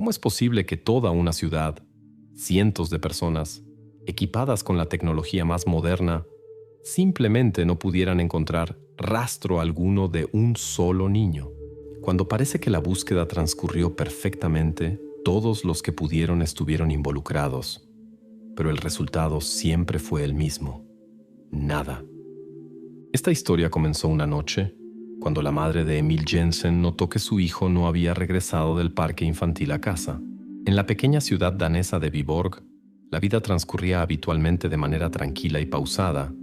¿Cómo es posible que toda una ciudad, cientos de personas, equipadas con la tecnología más moderna, simplemente no pudieran encontrar rastro alguno de un solo niño? Cuando parece que la búsqueda transcurrió perfectamente, todos los que pudieron estuvieron involucrados, pero el resultado siempre fue el mismo: nada. Esta historia comenzó una noche, cuando la madre de Emil Jensen notó que su hijo no había regresado del parque infantil a casa. En la pequeña ciudad danesa de Viborg, la vida transcurría habitualmente de manera tranquila y pausada,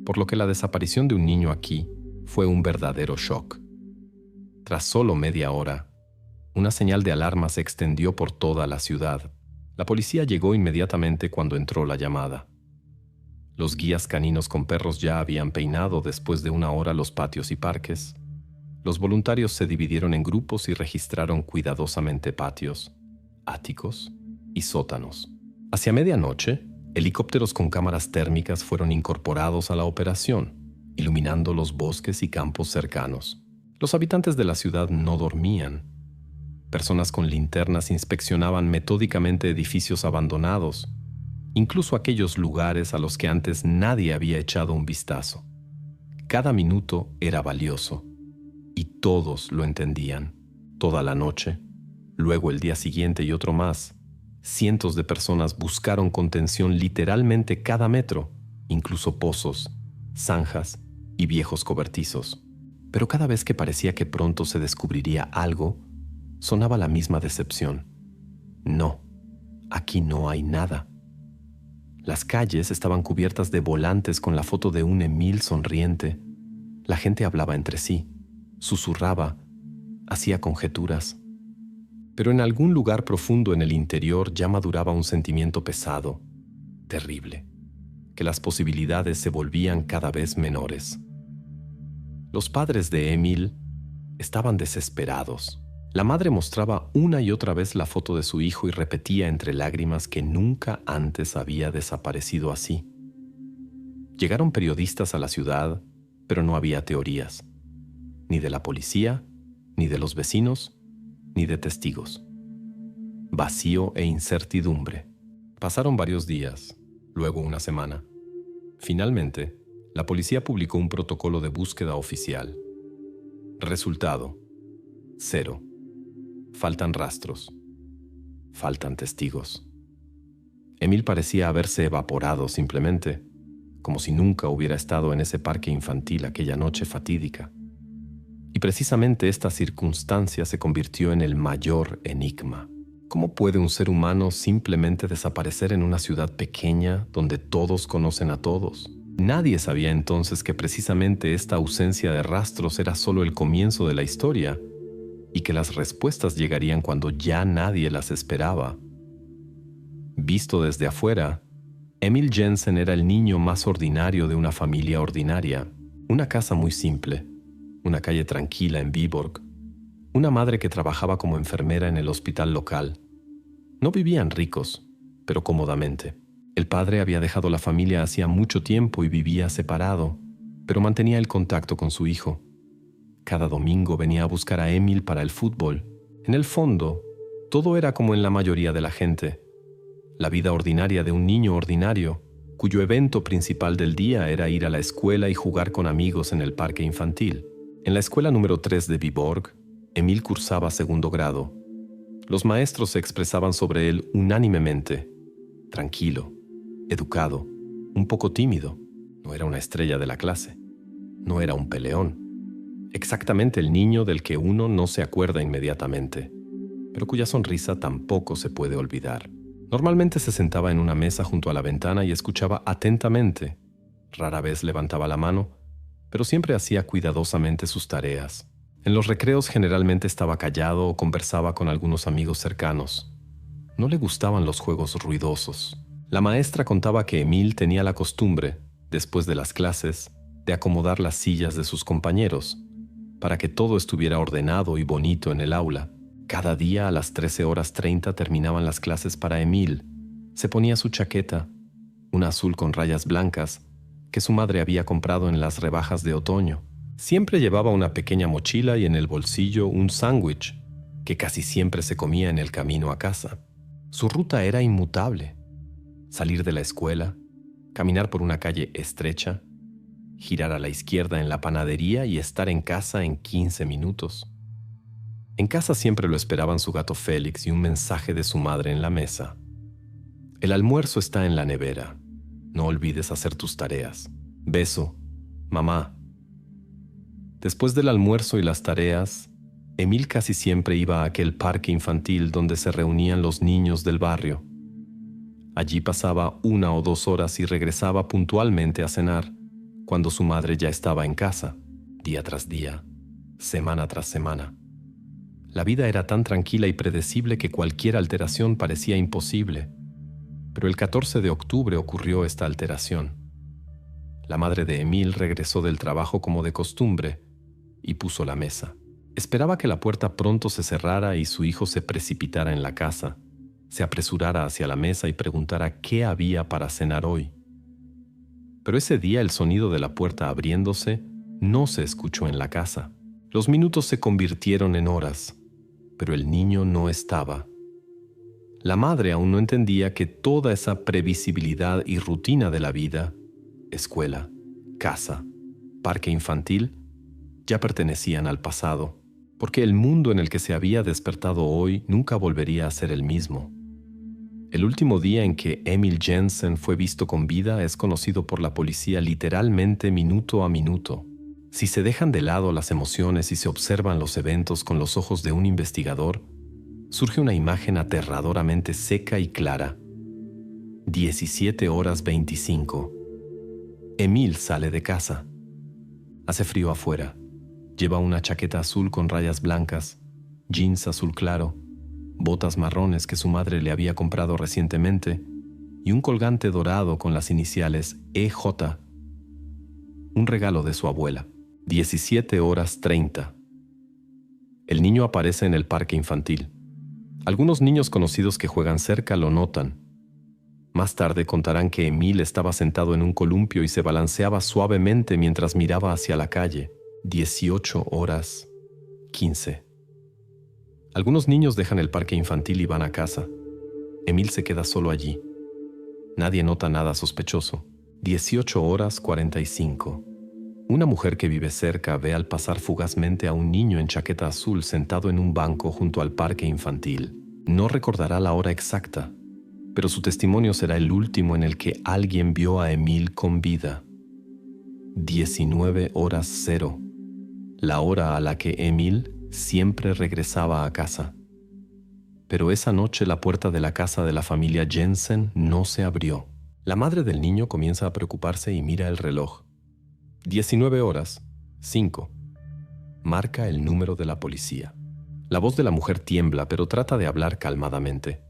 por lo que la desaparición de un niño aquí fue un verdadero shock. Tras solo media hora, una señal de alarma se extendió por toda la ciudad. La policía llegó inmediatamente cuando entró la llamada. Los guías caninos con perros ya habían peinado después de una hora los patios y parques. Los voluntarios se dividieron en grupos y registraron cuidadosamente patios, áticos y sótanos. Hacia medianoche, helicópteros con cámaras térmicas fueron incorporados a la operación, iluminando los bosques y campos cercanos. Los habitantes de la ciudad no dormían. Personas con linternas inspeccionaban metódicamente edificios abandonados, incluso aquellos lugares a los que antes nadie había echado un vistazo. Cada minuto era valioso, y todos lo entendían. Toda la noche, luego el día siguiente y otro más, cientos de personas buscaron con tensión literalmente cada metro, incluso pozos, zanjas y viejos cobertizos. Pero cada vez que parecía que pronto se descubriría algo, sonaba la misma decepción. No, aquí no hay nada. Las calles estaban cubiertas de volantes con la foto de un Emil sonriente. La gente hablaba entre sí, susurraba, hacía conjeturas. Pero en algún lugar profundo en el interior ya maduraba un sentimiento pesado, terrible, que las posibilidades se volvían cada vez menores. Los padres de Emil estaban desesperados. La madre mostraba una y otra vez la foto de su hijo y repetía entre lágrimas que nunca antes había desaparecido así. Llegaron periodistas a la ciudad, pero no había teorías, ni de la policía, ni de los vecinos, ni de testigos. Vacío e incertidumbre. Pasaron varios días, luego una semana. Finalmente, la policía publicó un protocolo de búsqueda oficial. Resultado: 0. Faltan rastros. Faltan testigos. Emil parecía haberse evaporado simplemente, como si nunca hubiera estado en ese parque infantil aquella noche fatídica. Y precisamente esta circunstancia se convirtió en el mayor enigma. ¿Cómo puede un ser humano simplemente desaparecer en una ciudad pequeña donde todos conocen a todos? Nadie sabía entonces que precisamente esta ausencia de rastros era solo el comienzo de la historia, y que las respuestas llegarían cuando ya nadie las esperaba. Visto desde afuera, Emil Jensen era el niño más ordinario de una familia ordinaria. Una casa muy simple, una calle tranquila en Viborg, una madre que trabajaba como enfermera en el hospital local. No vivían ricos, pero cómodamente. El padre había dejado la familia hacía mucho tiempo y vivía separado, pero mantenía el contacto con su hijo. Cada domingo venía a buscar a Emil para el fútbol. En el fondo, todo era como en la mayoría de la gente. La vida ordinaria de un niño ordinario, cuyo evento principal del día era ir a la escuela y jugar con amigos en el parque infantil. En la escuela número 3 de Viborg, Emil cursaba segundo grado. Los maestros se expresaban sobre él unánimemente: tranquilo, educado, un poco tímido. No era una estrella de la clase. No era un peleón. Exactamente el niño del que uno no se acuerda inmediatamente, pero cuya sonrisa tampoco se puede olvidar. Normalmente se sentaba en una mesa junto a la ventana y escuchaba atentamente. Rara vez levantaba la mano, pero siempre hacía cuidadosamente sus tareas. En los recreos generalmente estaba callado o conversaba con algunos amigos cercanos. No le gustaban los juegos ruidosos. La maestra contaba que Emil tenía la costumbre, después de las clases, de acomodar las sillas de sus compañeros, para que todo estuviera ordenado y bonito en el aula. Cada día a las 13:30 terminaban las clases para Emil. Se ponía su chaqueta, una azul con rayas blancas, que su madre había comprado en las rebajas de otoño. Siempre llevaba una pequeña mochila y en el bolsillo un sándwich, que casi siempre se comía en el camino a casa. Su ruta era inmutable: salir de la escuela, caminar por una calle estrecha, girar a la izquierda en la panadería y estar en casa en 15 minutos. En casa siempre lo esperaban su gato Félix y un mensaje de su madre en la mesa: el almuerzo está en la nevera. No olvides hacer tus tareas. Beso, mamá. Después del almuerzo y las tareas, Emil casi siempre iba a aquel parque infantil donde se reunían los niños del barrio. Allí pasaba 1 o 2 horas y regresaba puntualmente a cenar, cuando su madre ya estaba en casa, día tras día, semana tras semana. La vida era tan tranquila y predecible que cualquier alteración parecía imposible. Pero el 14 de octubre ocurrió esta alteración. La madre de Emil regresó del trabajo como de costumbre y puso la mesa. Esperaba que la puerta pronto se cerrara y su hijo se precipitara en la casa, se apresurara hacia la mesa y preguntara qué había para cenar hoy. Pero ese día el sonido de la puerta abriéndose no se escuchó en la casa. Los minutos se convirtieron en horas, pero el niño no estaba. La madre aún no entendía que toda esa previsibilidad y rutina de la vida, escuela, casa, parque infantil, ya pertenecían al pasado, porque el mundo en el que se había despertado hoy nunca volvería a ser el mismo. El último día en que Emil Jensen fue visto con vida es conocido por la policía literalmente minuto a minuto. Si se dejan de lado las emociones y se observan los eventos con los ojos de un investigador, surge una imagen aterradoramente seca y clara. 17:25. Emil sale de casa. Hace frío afuera. Lleva una chaqueta azul con rayas blancas, jeans azul claro, botas marrones que su madre le había comprado recientemente y un colgante dorado con las iniciales EJ, un regalo de su abuela. 17:30. El niño aparece en el parque infantil. Algunos niños conocidos que juegan cerca lo notan. Más tarde contarán que Emil estaba sentado en un columpio y se balanceaba suavemente mientras miraba hacia la calle. 18:15. Algunos niños dejan el parque infantil y van a casa. Emil se queda solo allí. Nadie nota nada sospechoso. 18:45. Una mujer que vive cerca ve al pasar fugazmente a un niño en chaqueta azul sentado en un banco junto al parque infantil. No recordará la hora exacta, pero su testimonio será el último en el que alguien vio a Emil con vida. 19:00, la hora a la que Emil siempre regresaba a casa. Pero esa noche la puerta de la casa de la familia Jensen no se abrió. La madre del niño comienza a preocuparse y mira el reloj. 19:05. Marca el número de la policía. La voz de la mujer tiembla, pero trata de hablar calmadamente.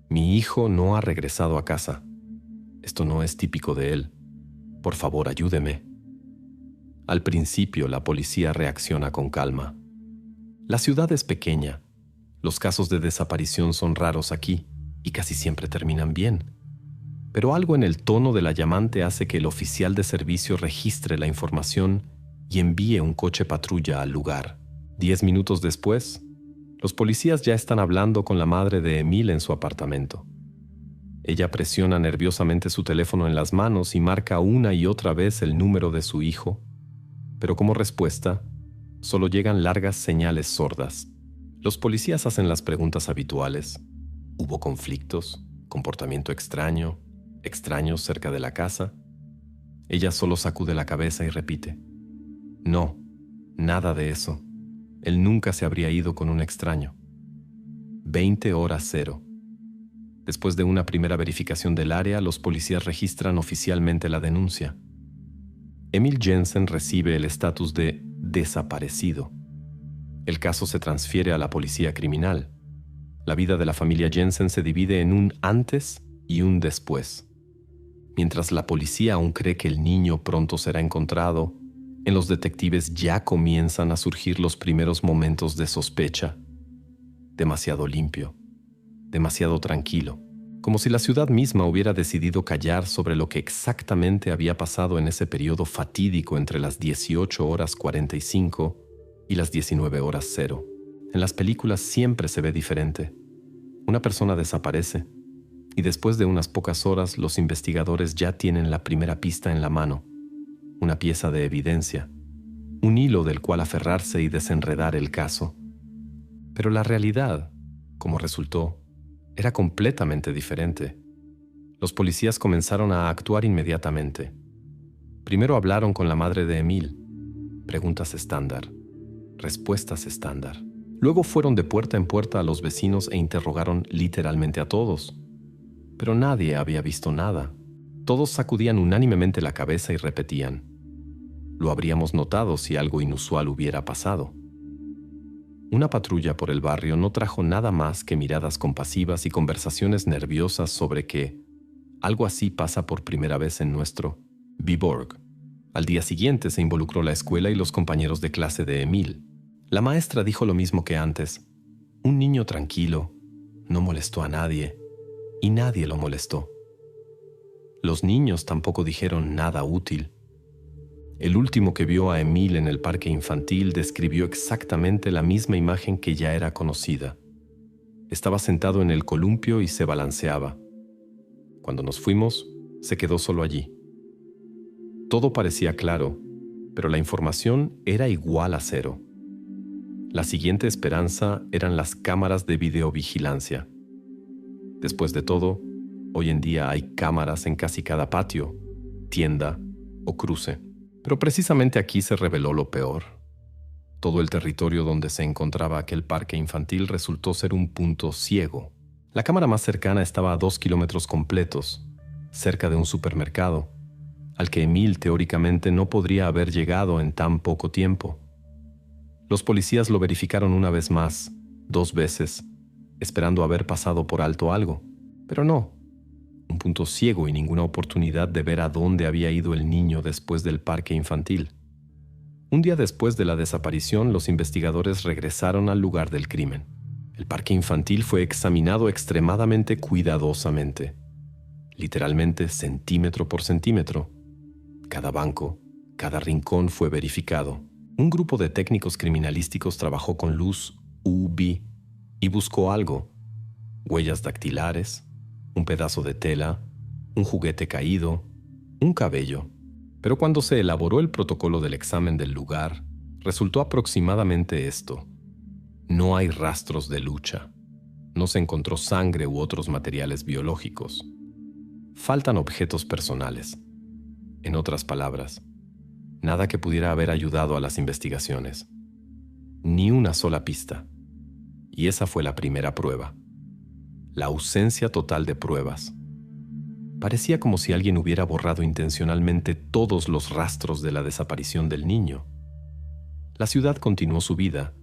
Mi hijo no ha regresado a casa. Esto no es típico de él. Por favor, ayúdeme. Al principio, la policía reacciona con calma. La ciudad es pequeña. Los casos de desaparición son raros aquí y casi siempre terminan bien. Pero algo en el tono de la llamante hace que el oficial de servicio registre la información y envíe un coche patrulla al lugar. 10 minutos después, los policías ya están hablando con la madre de Emil en su apartamento. Ella presiona nerviosamente su teléfono en las manos y marca una y otra vez el número de su hijo, pero como respuesta, solo llegan largas señales sordas. Los policías hacen las preguntas habituales. ¿Hubo conflictos? ¿Comportamiento extraño? ¿Extraños cerca de la casa? Ella solo sacude la cabeza y repite: no, nada de eso. Él nunca se habría ido con un extraño. 20:00. Después de una primera verificación del área, los policías registran oficialmente la denuncia. Emil Jensen recibe el estatus de desaparecido. El caso se transfiere a la policía criminal. La vida de la familia Jensen se divide en un antes y un después. Mientras la policía aún cree que el niño pronto será encontrado, en los detectives ya comienzan a surgir los primeros momentos de sospecha. Demasiado limpio, demasiado tranquilo, como si la ciudad misma hubiera decidido callar sobre lo que exactamente había pasado en ese periodo fatídico entre las 18:45 y las 19:00. En las películas siempre se ve diferente. Una persona desaparece y después de unas pocas horas los investigadores ya tienen la primera pista en la mano, una pieza de evidencia, un hilo del cual aferrarse y desenredar el caso. Pero la realidad, como resultó, era completamente diferente. Los policías comenzaron a actuar inmediatamente. Primero hablaron con la madre de Emil. Preguntas estándar, respuestas estándar. Luego fueron de puerta en puerta a los vecinos e interrogaron literalmente a todos. Pero nadie había visto nada. Todos sacudían unánimemente la cabeza y repetían: lo habríamos notado si algo inusual hubiera pasado. Una patrulla por el barrio no trajo nada más que miradas compasivas y conversaciones nerviosas sobre que algo así pasa por primera vez en nuestro Viborg. Al día siguiente se involucró la escuela y los compañeros de clase de Emil. La maestra dijo lo mismo que antes. Un niño tranquilo, no molestó a nadie, y nadie lo molestó. Los niños tampoco dijeron nada útil. El último que vio a Emil en el parque infantil describió exactamente la misma imagen que ya era conocida. Estaba sentado en el columpio y se balanceaba. Cuando nos fuimos, se quedó solo allí. Todo parecía claro, pero la información era igual a cero. La siguiente esperanza eran las cámaras de videovigilancia. Después de todo, hoy en día hay cámaras en casi cada patio, tienda o cruce. Pero precisamente aquí se reveló lo peor. Todo el territorio donde se encontraba aquel parque infantil resultó ser un punto ciego. La cámara más cercana estaba a 2 kilómetros completos, cerca de un supermercado, al que Emil teóricamente no podría haber llegado en tan poco tiempo. Los policías lo verificaron una vez más, 2 veces, esperando haber pasado por alto algo. Pero no, un punto ciego y ninguna oportunidad de ver a dónde había ido el niño después del parque infantil. Un día después de la desaparición, los investigadores regresaron al lugar del crimen. El parque infantil fue examinado extremadamente cuidadosamente, literalmente centímetro por centímetro. Cada banco, cada rincón fue verificado. Un grupo de técnicos criminalísticos trabajó con luz UV y buscó algo: huellas dactilares, un pedazo de tela, un juguete caído, un cabello. Pero cuando se elaboró el protocolo del examen del lugar, resultó aproximadamente esto: no hay rastros de lucha. No se encontró sangre u otros materiales biológicos. Faltan objetos personales. En otras palabras, nada que pudiera haber ayudado a las investigaciones. Ni una sola pista. Y esa fue la primera prueba. La ausencia total de pruebas. Parecía como si alguien hubiera borrado intencionalmente todos los rastros de la desaparición del niño. La ciudad continuó su vida,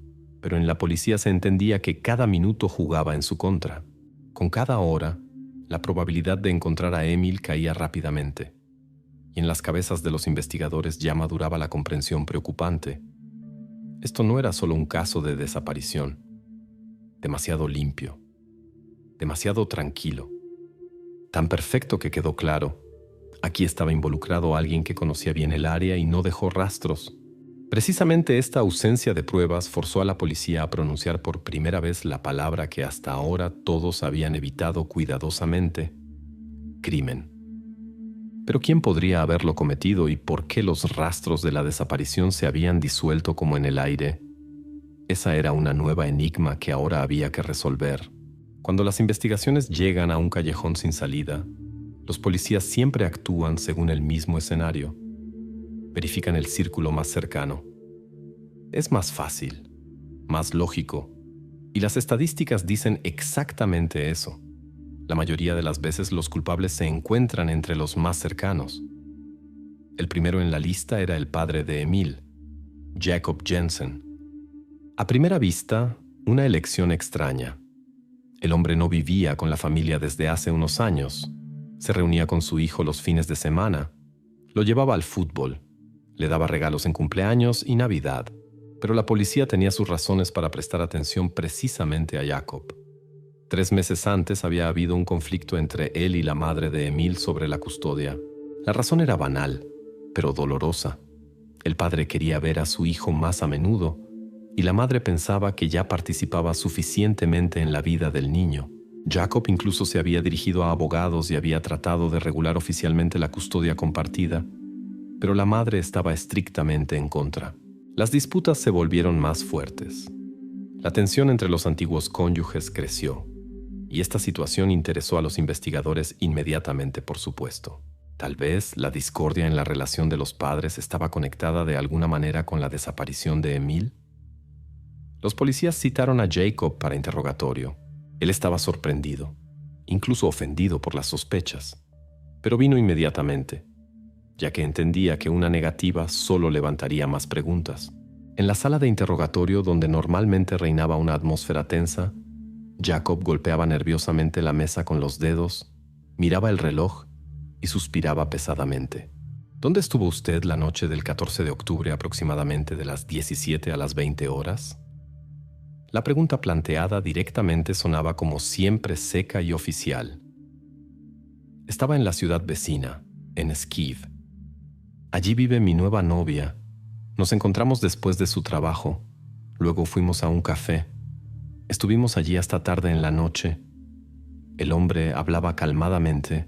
pero en la policía se entendía que cada minuto jugaba en su contra. Con cada hora, la probabilidad de encontrar a Emil caía rápidamente. Y en las cabezas de los investigadores ya maduraba la comprensión preocupante. Esto no era solo un caso de desaparición. Demasiado limpio. Demasiado tranquilo. Tan perfecto que quedó claro. Aquí estaba involucrado alguien que conocía bien el área y no dejó rastros. Precisamente esta ausencia de pruebas forzó a la policía a pronunciar por primera vez la palabra que hasta ahora todos habían evitado cuidadosamente: crimen. Pero ¿quién podría haberlo cometido y por qué los rastros de la desaparición se habían disuelto como en el aire? Esa era una nueva enigma que ahora había que resolver. Cuando las investigaciones llegan a un callejón sin salida, los policías siempre actúan según el mismo escenario. Verifican el círculo más cercano. Es más fácil, más lógico, y las estadísticas dicen exactamente eso. La mayoría de las veces los culpables se encuentran entre los más cercanos. El primero en la lista era el padre de Emil, Jacob Jensen. A primera vista, una elección extraña. El hombre no vivía con la familia desde hace unos años. Se reunía con su hijo los fines de semana. Lo llevaba al fútbol. Le daba regalos en cumpleaños y Navidad. Pero la policía tenía sus razones para prestar atención precisamente a Jacob. 3 meses antes había habido un conflicto entre él y la madre de Emil sobre la custodia. La razón era banal, pero dolorosa. El padre quería ver a su hijo más a menudo. y la madre pensaba que ya participaba suficientemente en la vida del niño. Jacob incluso se había dirigido a abogados y había tratado de regular oficialmente la custodia compartida, pero la madre estaba estrictamente en contra. Las disputas se volvieron más fuertes. La tensión entre los antiguos cónyuges creció, y esta situación interesó a los investigadores inmediatamente, por supuesto. Tal vez la discordia en la relación de los padres estaba conectada de alguna manera con la desaparición de Emil. Los policías citaron a Jacob para interrogatorio. Él estaba sorprendido, incluso ofendido por las sospechas, pero vino inmediatamente, ya que entendía que una negativa solo levantaría más preguntas. En la sala de interrogatorio, donde normalmente reinaba una atmósfera tensa, Jacob golpeaba nerviosamente la mesa con los dedos, miraba el reloj y suspiraba pesadamente. ¿Dónde estuvo usted la noche del 14 de octubre aproximadamente de las 17 a las 20 horas? La pregunta planteada directamente sonaba como siempre seca y oficial. Estaba en la ciudad vecina, en Skiv. Allí vive mi nueva novia. Nos encontramos después de su trabajo. Luego fuimos a un café. Estuvimos allí hasta tarde en la noche. El hombre hablaba calmadamente,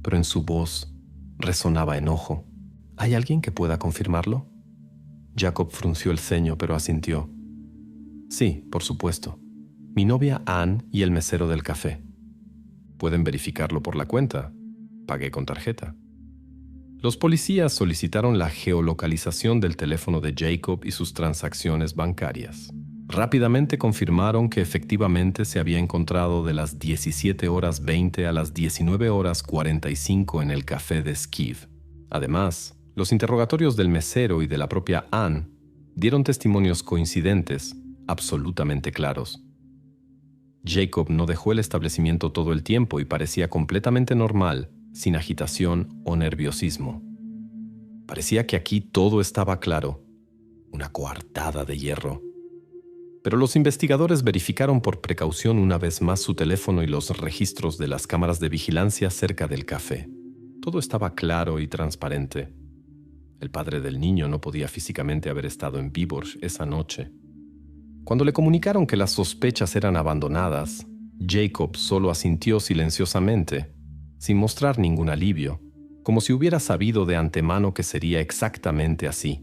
pero en su voz resonaba enojo. ¿Hay alguien que pueda confirmarlo? Jacob frunció el ceño, pero asintió. Sí, por supuesto. Mi novia Anne y el mesero del café. Pueden verificarlo por la cuenta. Pagué con tarjeta. Los policías solicitaron la geolocalización del teléfono de Jacob y sus transacciones bancarias. Rápidamente confirmaron que efectivamente se había encontrado de las 17:20 a las 19:45 en el café de Skiv. Además, los interrogatorios del mesero y de la propia Anne dieron testimonios coincidentes, absolutamente claros. Jacob no dejó el establecimiento todo el tiempo y parecía completamente normal, sin agitación o nerviosismo. Parecía que aquí todo estaba claro, una coartada de hierro. Pero los investigadores verificaron por precaución una vez más su teléfono y los registros de las cámaras de vigilancia cerca del café. Todo estaba claro y transparente. El padre del niño no podía físicamente haber estado en Viborg esa noche. Cuando le comunicaron que las sospechas eran abandonadas, Jacob solo asintió silenciosamente, sin mostrar ningún alivio, como si hubiera sabido de antemano que sería exactamente así.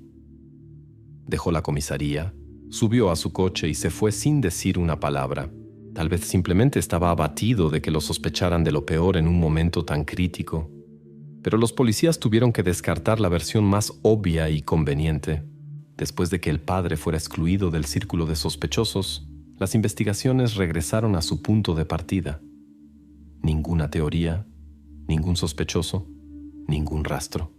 Dejó la comisaría, subió a su coche y se fue sin decir una palabra. Tal vez simplemente estaba abatido de que lo sospecharan de lo peor en un momento tan crítico. Pero los policías tuvieron que descartar la versión más obvia y conveniente. Después de que el padre fuera excluido del círculo de sospechosos, las investigaciones regresaron a su punto de partida. Ninguna teoría, ningún sospechoso, ningún rastro.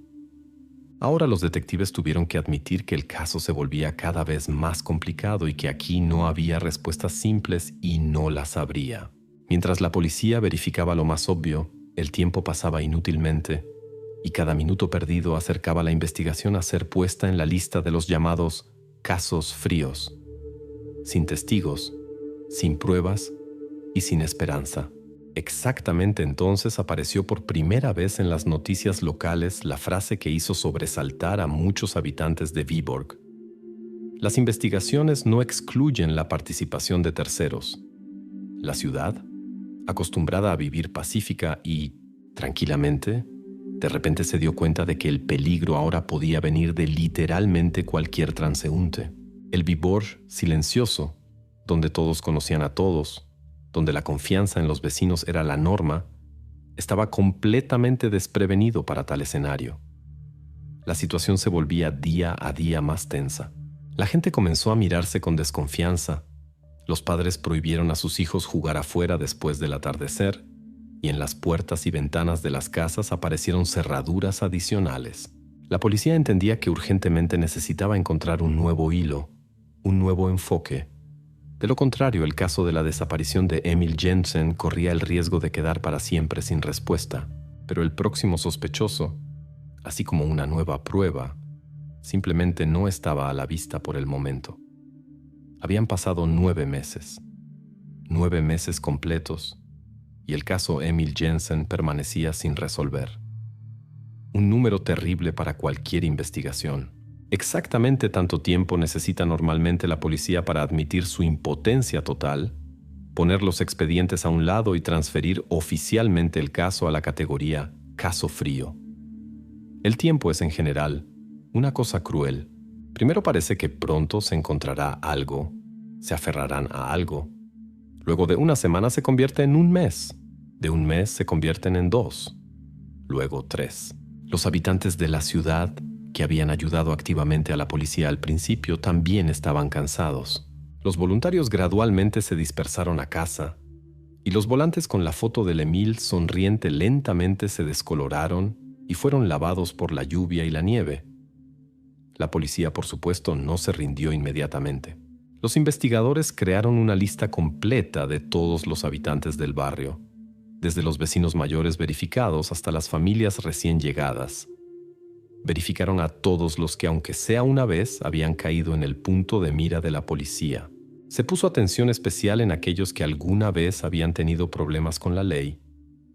Ahora los detectives tuvieron que admitir que el caso se volvía cada vez más complicado y que aquí no había respuestas simples y no las habría. Mientras la policía verificaba lo más obvio, el tiempo pasaba inútilmente y cada minuto perdido acercaba la investigación a ser puesta en la lista de los llamados casos fríos, sin testigos, sin pruebas y sin esperanza. Exactamente entonces apareció por primera vez en las noticias locales la frase que hizo sobresaltar a muchos habitantes de Viborg. Las investigaciones no excluyen la participación de terceros. La ciudad, acostumbrada a vivir pacífica y tranquilamente, de repente se dio cuenta de que el peligro ahora podía venir de literalmente cualquier transeúnte. El Viborg silencioso, donde todos conocían a todos, donde la confianza en los vecinos era la norma, estaba completamente desprevenido para tal escenario. La situación se volvía día a día más tensa. La gente comenzó a mirarse con desconfianza. Los padres prohibieron a sus hijos jugar afuera después del atardecer, y en las puertas y ventanas de las casas aparecieron cerraduras adicionales. La policía entendía que urgentemente necesitaba encontrar un nuevo hilo, un nuevo enfoque. De lo contrario, el caso de la desaparición de Emil Jensen corría el riesgo de quedar para siempre sin respuesta. Pero el próximo sospechoso, así como una nueva prueba, simplemente no estaba a la vista por el momento. Habían pasado 9 meses. 9 meses completos, y el caso Emil Jensen permanecía sin resolver. Un número terrible para cualquier investigación. Exactamente tanto tiempo necesita normalmente la policía para admitir su impotencia total, poner los expedientes a un lado y transferir oficialmente el caso a la categoría caso frío. El tiempo es en general una cosa cruel. Primero parece que pronto se encontrará algo, se aferrarán a algo. Luego de una semana se convierte en un mes. De un mes se convierten en 2. Luego 3. Los habitantes de la ciudad, que habían ayudado activamente a la policía al principio, también estaban cansados. Los voluntarios gradualmente se dispersaron a casa, y los volantes con la foto del Emil sonriente lentamente se descoloraron y fueron lavados por la lluvia y la nieve. La policía, por supuesto, no se rindió inmediatamente. Los investigadores crearon una lista completa de todos los habitantes del barrio, desde los vecinos mayores verificados hasta las familias recién llegadas. Verificaron a todos los que, aunque sea una vez, habían caído en el punto de mira de la policía. Se puso atención especial en aquellos que alguna vez habían tenido problemas con la ley,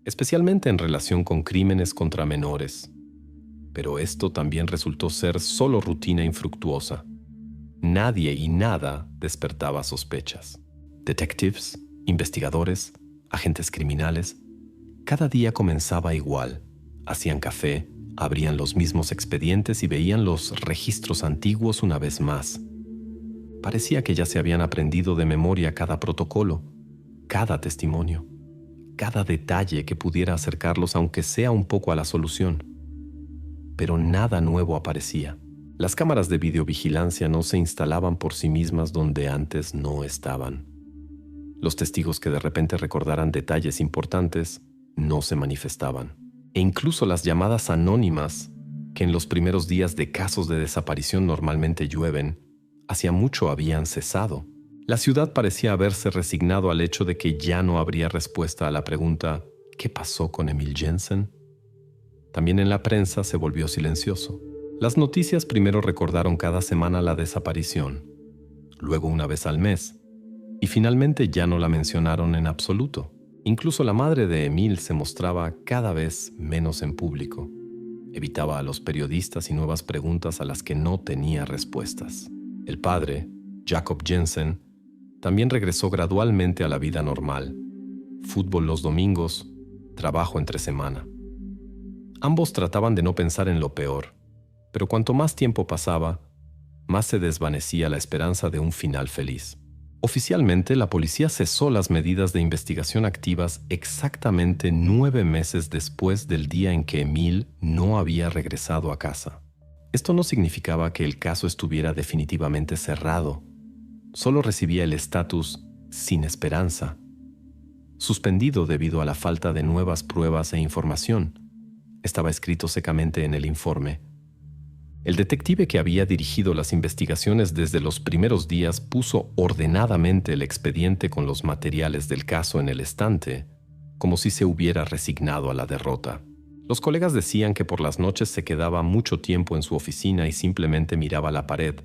especialmente en relación con crímenes contra menores. Pero esto también resultó ser solo rutina infructuosa. Nadie y nada despertaba sospechas. Detectives, investigadores, agentes criminales, cada día comenzaba igual. Hacían café, abrían los mismos expedientes y veían los registros antiguos una vez más. Parecía que ya se habían aprendido de memoria cada protocolo, cada testimonio, cada detalle que pudiera acercarlos aunque sea un poco a la solución. Pero nada nuevo aparecía. Las cámaras de videovigilancia no se instalaban por sí mismas donde antes no estaban. Los testigos que de repente recordaran detalles importantes no se manifestaban. E incluso las llamadas anónimas, que en los primeros días de casos de desaparición normalmente llueven, hacía mucho habían cesado. La ciudad parecía haberse resignado al hecho de que ya no habría respuesta a la pregunta ¿qué pasó con Emil Jensen? También en la prensa se volvió silencioso. Las noticias primero recordaron cada semana la desaparición, luego una vez al mes, y finalmente ya no la mencionaron en absoluto. Incluso la madre de Emil se mostraba cada vez menos en público. Evitaba a los periodistas y nuevas preguntas a las que no tenía respuestas. El padre, Jacob Jensen, también regresó gradualmente a la vida normal. Fútbol los domingos, trabajo entre semana. Ambos trataban de no pensar en lo peor, pero cuanto más tiempo pasaba, más se desvanecía la esperanza de un final feliz. Oficialmente, la policía cesó las medidas de investigación activas exactamente 9 meses después del día en que Emil no había regresado a casa. Esto no significaba que el caso estuviera definitivamente cerrado. Solo recibía el estatus sin esperanza, suspendido debido a la falta de nuevas pruebas e información. Estaba escrito secamente en el informe. El detective que había dirigido las investigaciones desde los primeros días puso ordenadamente el expediente con los materiales del caso en el estante, como si se hubiera resignado a la derrota. Los colegas decían que por las noches se quedaba mucho tiempo en su oficina y simplemente miraba la pared,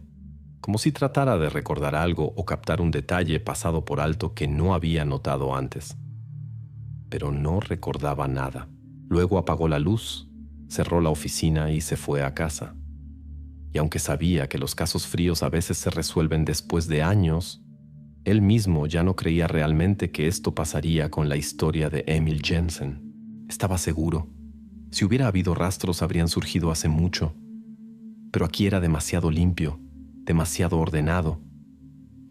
como si tratara de recordar algo o captar un detalle pasado por alto que no había notado antes. Pero no recordaba nada. Luego apagó la luz, cerró la oficina y se fue a casa. Y aunque sabía que los casos fríos a veces se resuelven después de años, él mismo ya no creía realmente que esto pasaría con la historia de Emil Jensen. Estaba seguro. Si hubiera habido rastros habrían surgido hace mucho. Pero aquí era demasiado limpio, demasiado ordenado.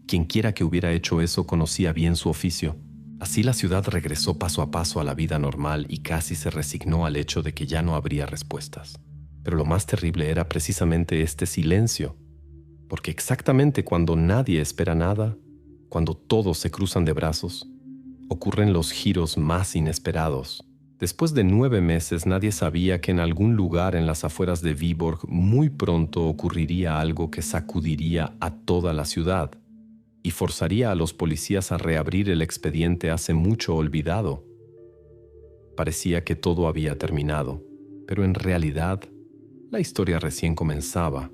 Quienquiera que hubiera hecho eso conocía bien su oficio. Así la ciudad regresó paso a paso a la vida normal y casi se resignó al hecho de que ya no habría respuestas. Pero lo más terrible era precisamente este silencio, porque exactamente cuando nadie espera nada, cuando todos se cruzan de brazos, ocurren los giros más inesperados. Después de 9 meses nadie sabía que en algún lugar en las afueras de Viborg muy pronto ocurriría algo que sacudiría a toda la ciudad y forzaría a los policías a reabrir el expediente hace mucho olvidado. Parecía que todo había terminado, pero en realidad la historia recién comenzaba.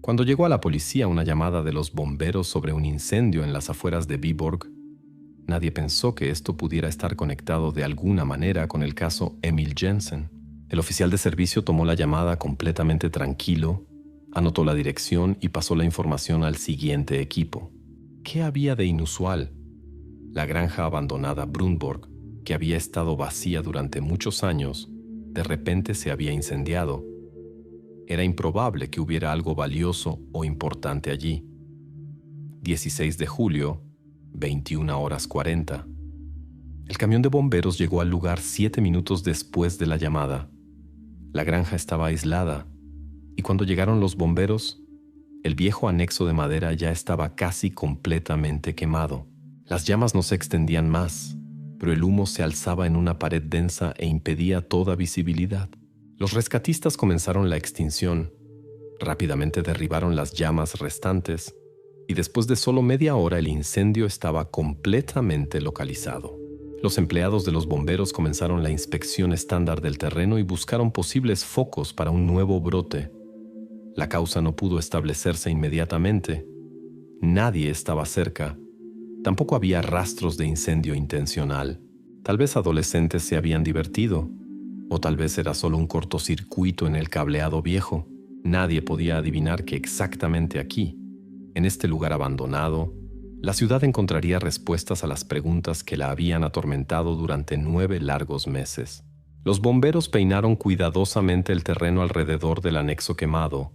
Cuando llegó a la policía una llamada de los bomberos sobre un incendio en las afueras de Viborg, nadie pensó que esto pudiera estar conectado de alguna manera con el caso Emil Jensen. El oficial de servicio tomó la llamada completamente tranquilo Anotó la dirección y pasó la información al siguiente equipo. ¿Qué había de inusual? La granja abandonada Brunborg, que había estado vacía durante muchos años, de repente se había incendiado. Era improbable que hubiera algo valioso o importante allí. 16 de julio, 21:40. El camión de bomberos llegó al lugar 7 minutos después de la llamada. La granja estaba aislada, y cuando llegaron los bomberos, el viejo anexo de madera ya estaba casi completamente quemado. Las llamas no se extendían más, pero el humo se alzaba en una pared densa e impedía toda visibilidad. Los rescatistas comenzaron la extinción. Rápidamente derribaron las llamas restantes, y después de solo media hora el incendio estaba completamente localizado. Los empleados de los bomberos comenzaron la inspección estándar del terreno y buscaron posibles focos para un nuevo brote. La causa no pudo establecerse inmediatamente. Nadie estaba cerca. Tampoco había rastros de incendio intencional. Tal vez adolescentes se habían divertido, o tal vez era solo un cortocircuito en el cableado viejo. Nadie podía adivinar que exactamente aquí, en este lugar abandonado, la ciudad encontraría respuestas a las preguntas que la habían atormentado durante 9 largos meses. Los bomberos peinaron cuidadosamente el terreno alrededor del anexo quemado.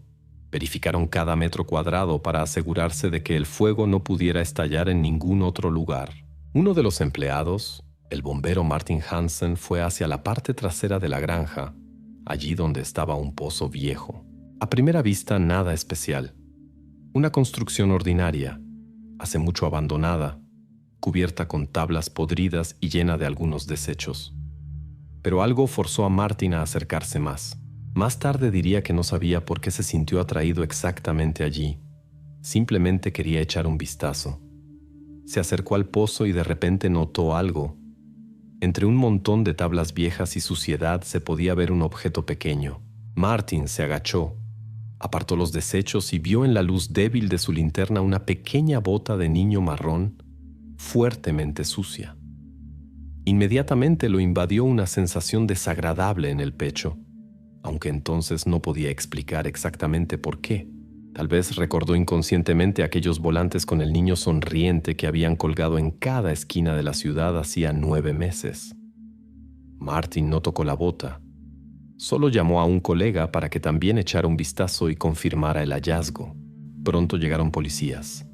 Verificaron cada metro cuadrado para asegurarse de que el fuego no pudiera estallar en ningún otro lugar. Uno de los empleados, el bombero Martin Hansen, fue hacia la parte trasera de la granja, allí donde estaba un pozo viejo. A primera vista, nada especial. Una construcción ordinaria, hace mucho abandonada, cubierta con tablas podridas y llena de algunos desechos. Pero algo forzó a Martin a acercarse más. Más tarde diría que no sabía por qué se sintió atraído exactamente allí. Simplemente quería echar un vistazo. Se acercó al pozo y de repente notó algo. Entre un montón de tablas viejas y suciedad se podía ver un objeto pequeño. Martin se agachó, apartó los desechos y vio en la luz débil de su linterna una pequeña bota de niño marrón, fuertemente sucia. Inmediatamente lo invadió una sensación desagradable en el pecho, aunque entonces no podía explicar exactamente por qué. Tal vez recordó inconscientemente aquellos volantes con el niño sonriente que habían colgado en cada esquina de la ciudad hacía 9 meses. Martin no tocó la bota. Solo llamó a un colega para que también echara un vistazo y confirmara el hallazgo. Pronto llegaron policías.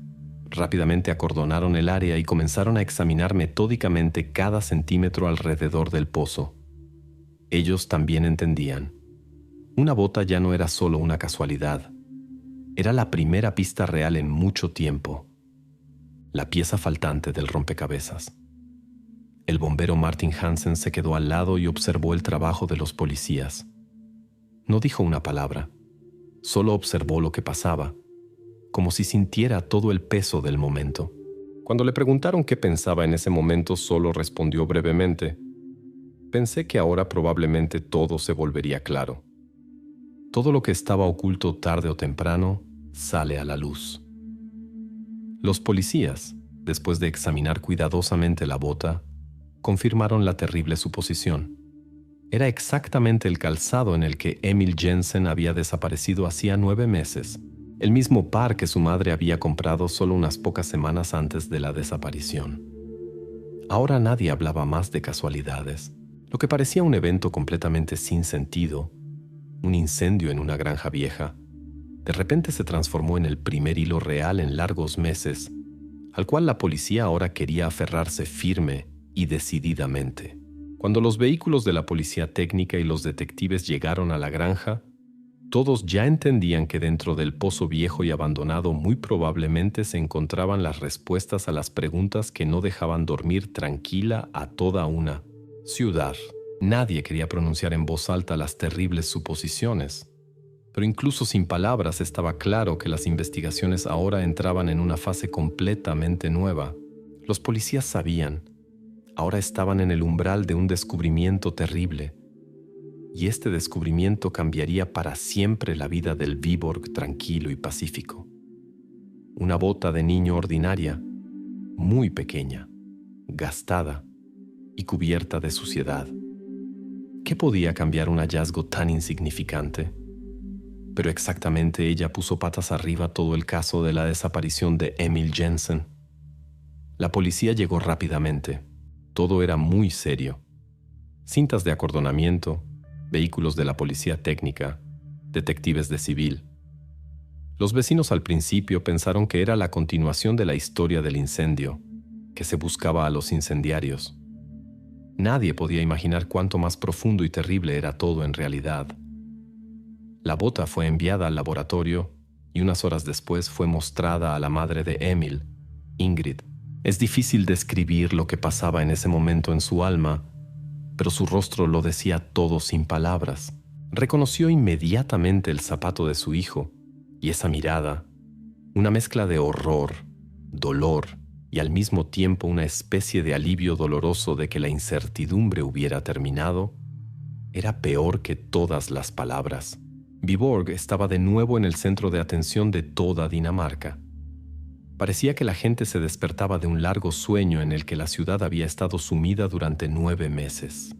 Rápidamente acordonaron el área y comenzaron a examinar metódicamente cada centímetro alrededor del pozo. Ellos también entendían. Una bota ya no era solo una casualidad. Era la primera pista real en mucho tiempo. La pieza faltante del rompecabezas. El bombero Martin Hansen se quedó al lado y observó el trabajo de los policías. No dijo una palabra, solo observó lo que pasaba, como si sintiera todo el peso del momento. Cuando le preguntaron qué pensaba en ese momento, solo respondió brevemente: «Pensé que ahora probablemente todo se volvería claro. Todo lo que estaba oculto tarde o temprano sale a la luz». Los policías, después de examinar cuidadosamente la bota, confirmaron la terrible suposición. Era exactamente el calzado en el que Emil Jensen había desaparecido hacía 9 meses, el mismo par que su madre había comprado solo unas pocas semanas antes de la desaparición. Ahora nadie hablaba más de casualidades. Lo que parecía un evento completamente sin sentido, un incendio en una granja vieja, de repente se transformó en el primer hilo real en largos meses, al cual la policía ahora quería aferrarse firme y decididamente. Cuando los vehículos de la policía técnica y los detectives llegaron a la granja, todos ya entendían que dentro del pozo viejo y abandonado muy probablemente se encontraban las respuestas a las preguntas que no dejaban dormir tranquila a toda una ciudad. Nadie quería pronunciar en voz alta las terribles suposiciones, pero incluso sin palabras estaba claro que las investigaciones ahora entraban en una fase completamente nueva. Los policías sabían. Ahora estaban en el umbral de un descubrimiento terrible, y este descubrimiento cambiaría para siempre la vida del Viborg tranquilo y pacífico. Una bota de niño ordinaria, muy pequeña, gastada y cubierta de suciedad. ¿Qué podía cambiar un hallazgo tan insignificante? pero exactamente ella puso patas arriba todo el caso de la desaparición de Emil Jensen. La policía llegó rápidamente. Todo era muy serio. Cintas de acordonamiento, vehículos de la policía técnica, detectives de civil. Los vecinos al principio pensaron que era la continuación de la historia del incendio, que se buscaba a los incendiarios. Nadie podía imaginar cuánto más profundo y terrible era todo en realidad. La bota fue enviada al laboratorio y unas horas después fue mostrada a la madre de Emil, Ingrid. Es difícil describir lo que pasaba en ese momento en su alma, pero su rostro lo decía todo sin palabras. Reconoció inmediatamente el zapato de su hijo, y esa mirada, una mezcla de horror, dolor y al mismo tiempo una especie de alivio doloroso de que la incertidumbre hubiera terminado, era peor que todas las palabras. Viborg estaba de nuevo en el centro de atención de toda Dinamarca. Parecía que la gente se despertaba de un largo sueño en el que la ciudad había estado sumida durante 9 meses.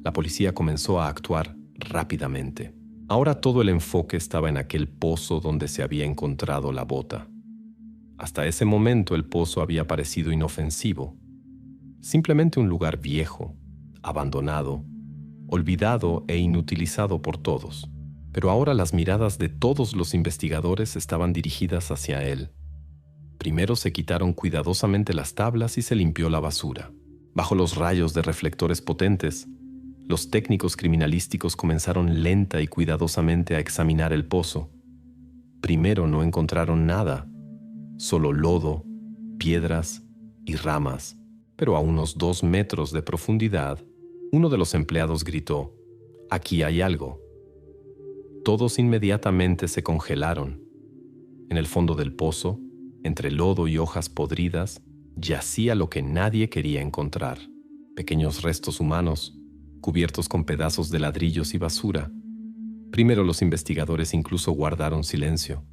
La policía comenzó a actuar rápidamente. Ahora todo el enfoque estaba en aquel pozo donde se había encontrado la bota. Hasta ese momento el pozo había parecido inofensivo. Simplemente un lugar viejo, abandonado, olvidado e inutilizado por todos. Pero ahora las miradas de todos los investigadores estaban dirigidas hacia él. Primero se quitaron cuidadosamente las tablas y se limpió la basura. Bajo los rayos de reflectores potentes, los técnicos criminalísticos comenzaron lenta y cuidadosamente a examinar el pozo. Primero no encontraron nada, solo lodo, piedras y ramas. Pero a unos 2 metros de profundidad, uno de los empleados gritó: «Aquí hay algo». Todos inmediatamente se congelaron. En el fondo del pozo, entre lodo y hojas podridas, yacía lo que nadie quería encontrar: pequeños restos humanos, cubiertos con pedazos de ladrillos y basura. Primero los investigadores incluso guardaron silencio,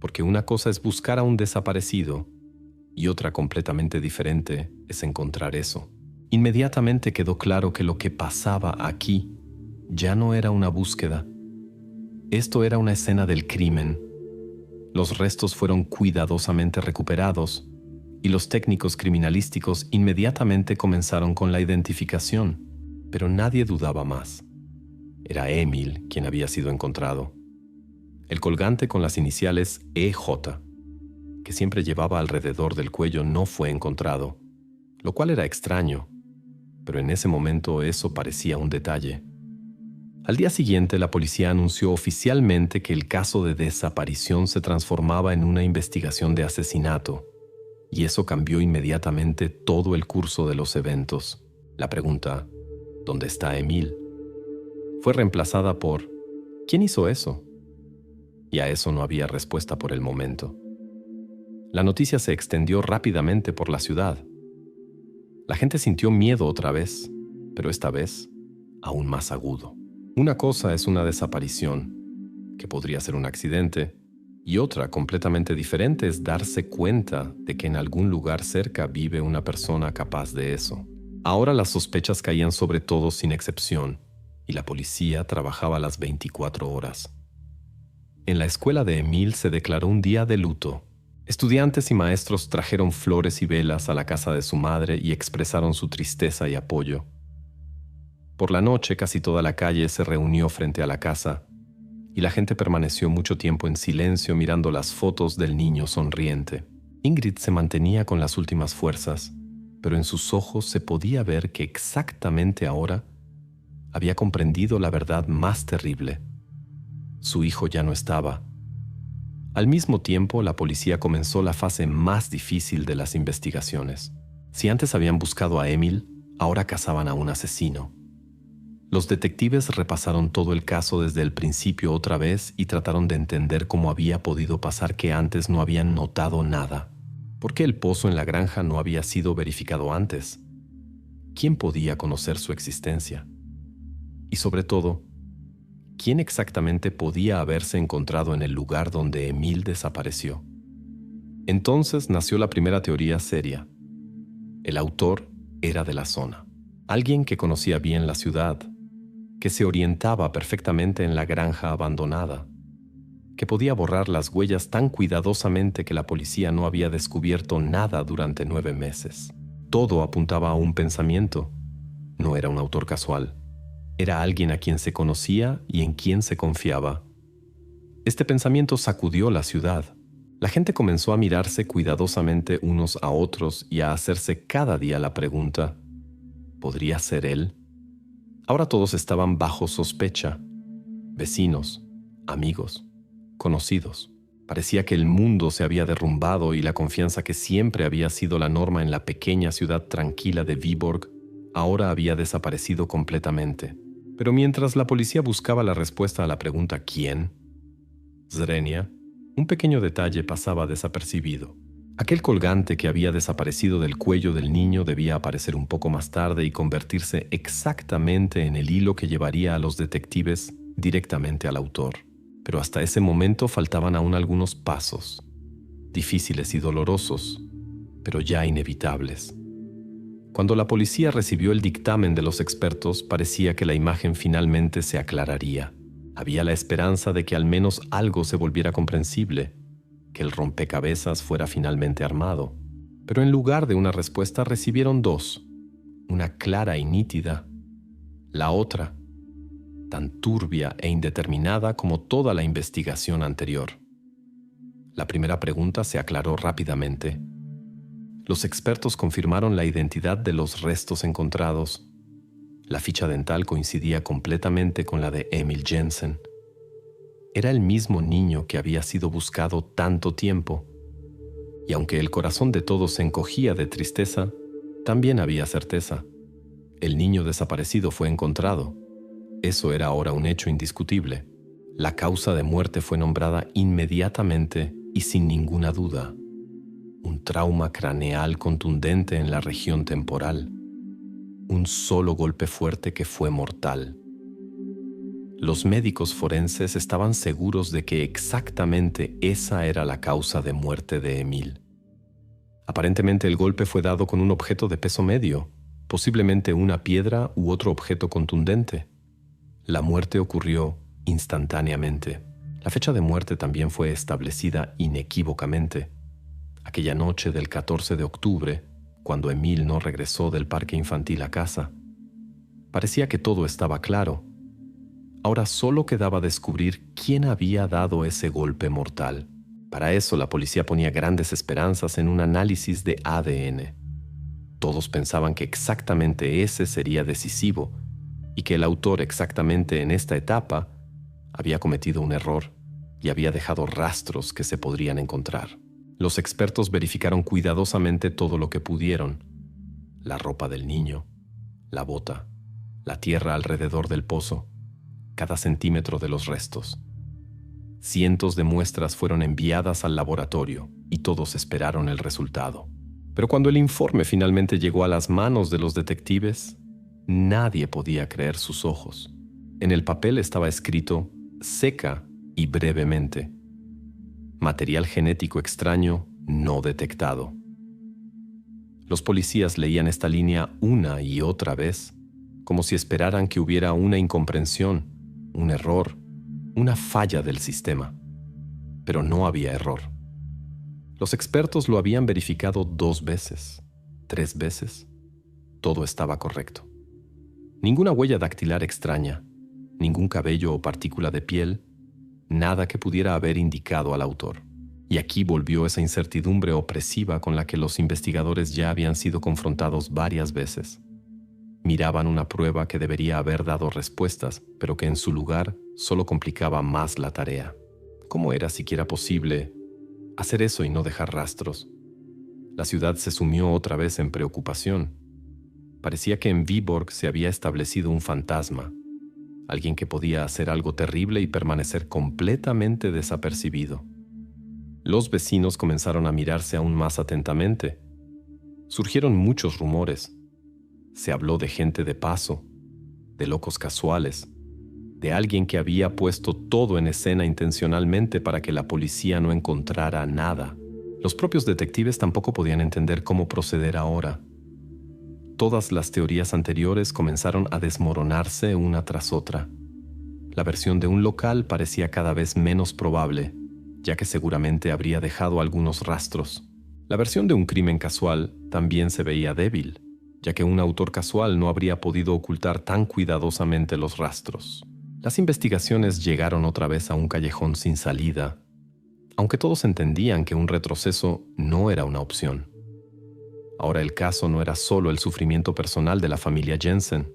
porque una cosa es buscar a un desaparecido y otra completamente diferente es encontrar eso. Inmediatamente quedó claro que lo que pasaba aquí ya no era una búsqueda. Esto era una escena del crimen. Los restos fueron cuidadosamente recuperados y los técnicos criminalísticos inmediatamente comenzaron con la identificación, pero nadie dudaba más. Era Emil quien había sido encontrado. El colgante con las iniciales EJ, que siempre llevaba alrededor del cuello, no fue encontrado, lo cual era extraño, pero en ese momento eso parecía un detalle. Al día siguiente, la policía anunció oficialmente que el caso de desaparición se transformaba en una investigación de asesinato, y eso cambió inmediatamente todo el curso de los eventos. La pregunta, ¿dónde está Emil?, fue reemplazada por ¿quién hizo eso? Y a eso no había respuesta por el momento. La noticia se extendió rápidamente por la ciudad. La gente sintió miedo otra vez, pero esta vez aún más agudo. Una cosa es una desaparición, que podría ser un accidente, y otra completamente diferente es darse cuenta de que en algún lugar cerca vive una persona capaz de eso. Ahora las sospechas caían sobre todos sin excepción, y la policía trabajaba las 24 horas. En la escuela de Emil se declaró un día de luto. Estudiantes y maestros trajeron flores y velas a la casa de su madre y expresaron su tristeza y apoyo. Por la noche casi toda la calle se reunió frente a la casa y la gente permaneció mucho tiempo en silencio mirando las fotos del niño sonriente. Ingrid se mantenía con las últimas fuerzas, pero en sus ojos se podía ver que exactamente ahora había comprendido la verdad más terrible. Su hijo ya no estaba. Al mismo tiempo, la policía comenzó la fase más difícil de las investigaciones. Si antes habían buscado a Emil, ahora cazaban a un asesino. Los detectives repasaron todo el caso desde el principio otra vez y trataron de entender cómo había podido pasar que antes no habían notado nada. ¿Por qué el pozo en la granja no había sido verificado antes? ¿Quién podía conocer su existencia? Y sobre todo, ¿quién exactamente podía haberse encontrado en el lugar donde Emil desapareció? Entonces nació la primera teoría seria. El autor era de la zona. Alguien que conocía bien la ciudad, que se orientaba perfectamente en la granja abandonada. que podía borrar las huellas tan cuidadosamente que la policía no había descubierto nada durante 9 meses. Todo apuntaba a un pensamiento. No era un autor casual. Era alguien a quien se conocía y en quien se confiaba. Este pensamiento sacudió la ciudad. La gente comenzó a mirarse cuidadosamente unos a otros y a hacerse cada día la pregunta: ¿podría ser él? Ahora todos estaban bajo sospecha. Vecinos, amigos, conocidos. Parecía que el mundo se había derrumbado y la confianza que siempre había sido la norma en la pequeña ciudad tranquila de Viborg ahora había desaparecido completamente. Pero mientras la policía buscaba la respuesta a la pregunta ¿quién?, Zrenia, un pequeño detalle pasaba desapercibido. Aquel colgante que había desaparecido del cuello del niño debía aparecer un poco más tarde y convertirse exactamente en el hilo que llevaría a los detectives directamente al autor. Pero hasta ese momento faltaban aún algunos pasos, difíciles y dolorosos, pero ya inevitables. Cuando la policía recibió el dictamen de los expertos, parecía que la imagen finalmente se aclararía. Había la esperanza de que al menos algo se volviera comprensible, que el rompecabezas fuera finalmente armado. Pero en lugar de una respuesta recibieron dos, una clara y nítida, la otra, tan turbia e indeterminada como toda la investigación anterior. La primera pregunta se aclaró rápidamente. Los expertos confirmaron la identidad de los restos encontrados. La ficha dental coincidía completamente con la de Emil Jensen. Era el mismo niño que había sido buscado tanto tiempo. Y aunque el corazón de todos se encogía de tristeza, también había certeza. El niño desaparecido fue encontrado. Eso era ahora un hecho indiscutible. La causa de muerte fue nombrada inmediatamente y sin ninguna duda. Un trauma craneal contundente en la región temporal. Un solo golpe fuerte que fue mortal. Los médicos forenses estaban seguros de que exactamente esa era la causa de muerte de Emil. Aparentemente el golpe fue dado con un objeto de peso medio, posiblemente una piedra u otro objeto contundente. La muerte ocurrió instantáneamente. La fecha de muerte también fue establecida inequívocamente. Aquella noche del 14 de octubre, cuando Emil no regresó del parque infantil a casa. Parecía que todo estaba claro. Ahora solo quedaba descubrir quién había dado ese golpe mortal. Para eso la policía ponía grandes esperanzas en un análisis de ADN. Todos pensaban que exactamente ese sería decisivo y que el autor exactamente en esta etapa había cometido un error y había dejado rastros que se podrían encontrar. Los expertos verificaron cuidadosamente todo lo que pudieron: la ropa del niño, la bota, la tierra alrededor del pozo, cada centímetro de los restos. Cientos de muestras fueron enviadas al laboratorio y todos esperaron el resultado. Pero cuando el informe finalmente llegó a las manos de los detectives, nadie podía creer sus ojos. En el papel estaba escrito, seca y brevemente: material genético extraño no detectado. Los policías leían esta línea una y otra vez, como si esperaran que hubiera una incomprensión, un error, una falla del sistema. Pero no había error. Los expertos lo habían verificado 2 veces, 3 veces. Todo estaba correcto. Ninguna huella dactilar extraña, ningún cabello o partícula de piel, nada que pudiera haber indicado al autor. Y aquí volvió esa incertidumbre opresiva con la que los investigadores ya habían sido confrontados varias veces. Miraban una prueba que debería haber dado respuestas, pero que en su lugar solo complicaba más la tarea. ¿Cómo era siquiera posible hacer eso y no dejar rastros? La ciudad se sumió otra vez en preocupación. Parecía que en Viborg se había establecido un fantasma, alguien que podía hacer algo terrible y permanecer completamente desapercibido. Los vecinos comenzaron a mirarse aún más atentamente. Surgieron muchos rumores. Se habló de gente de paso, de locos casuales, de alguien que había puesto todo en escena intencionalmente para que la policía no encontrara nada. Los propios detectives tampoco podían entender cómo proceder ahora. Todas las teorías anteriores comenzaron a desmoronarse una tras otra. La versión de un local parecía cada vez menos probable, ya que seguramente habría dejado algunos rastros. La versión de un crimen casual también se veía débil, ya que un autor casual no habría podido ocultar tan cuidadosamente los rastros. Las investigaciones llegaron otra vez a un callejón sin salida, aunque todos entendían que un retroceso no era una opción. Ahora el caso no era solo el sufrimiento personal de la familia Jensen,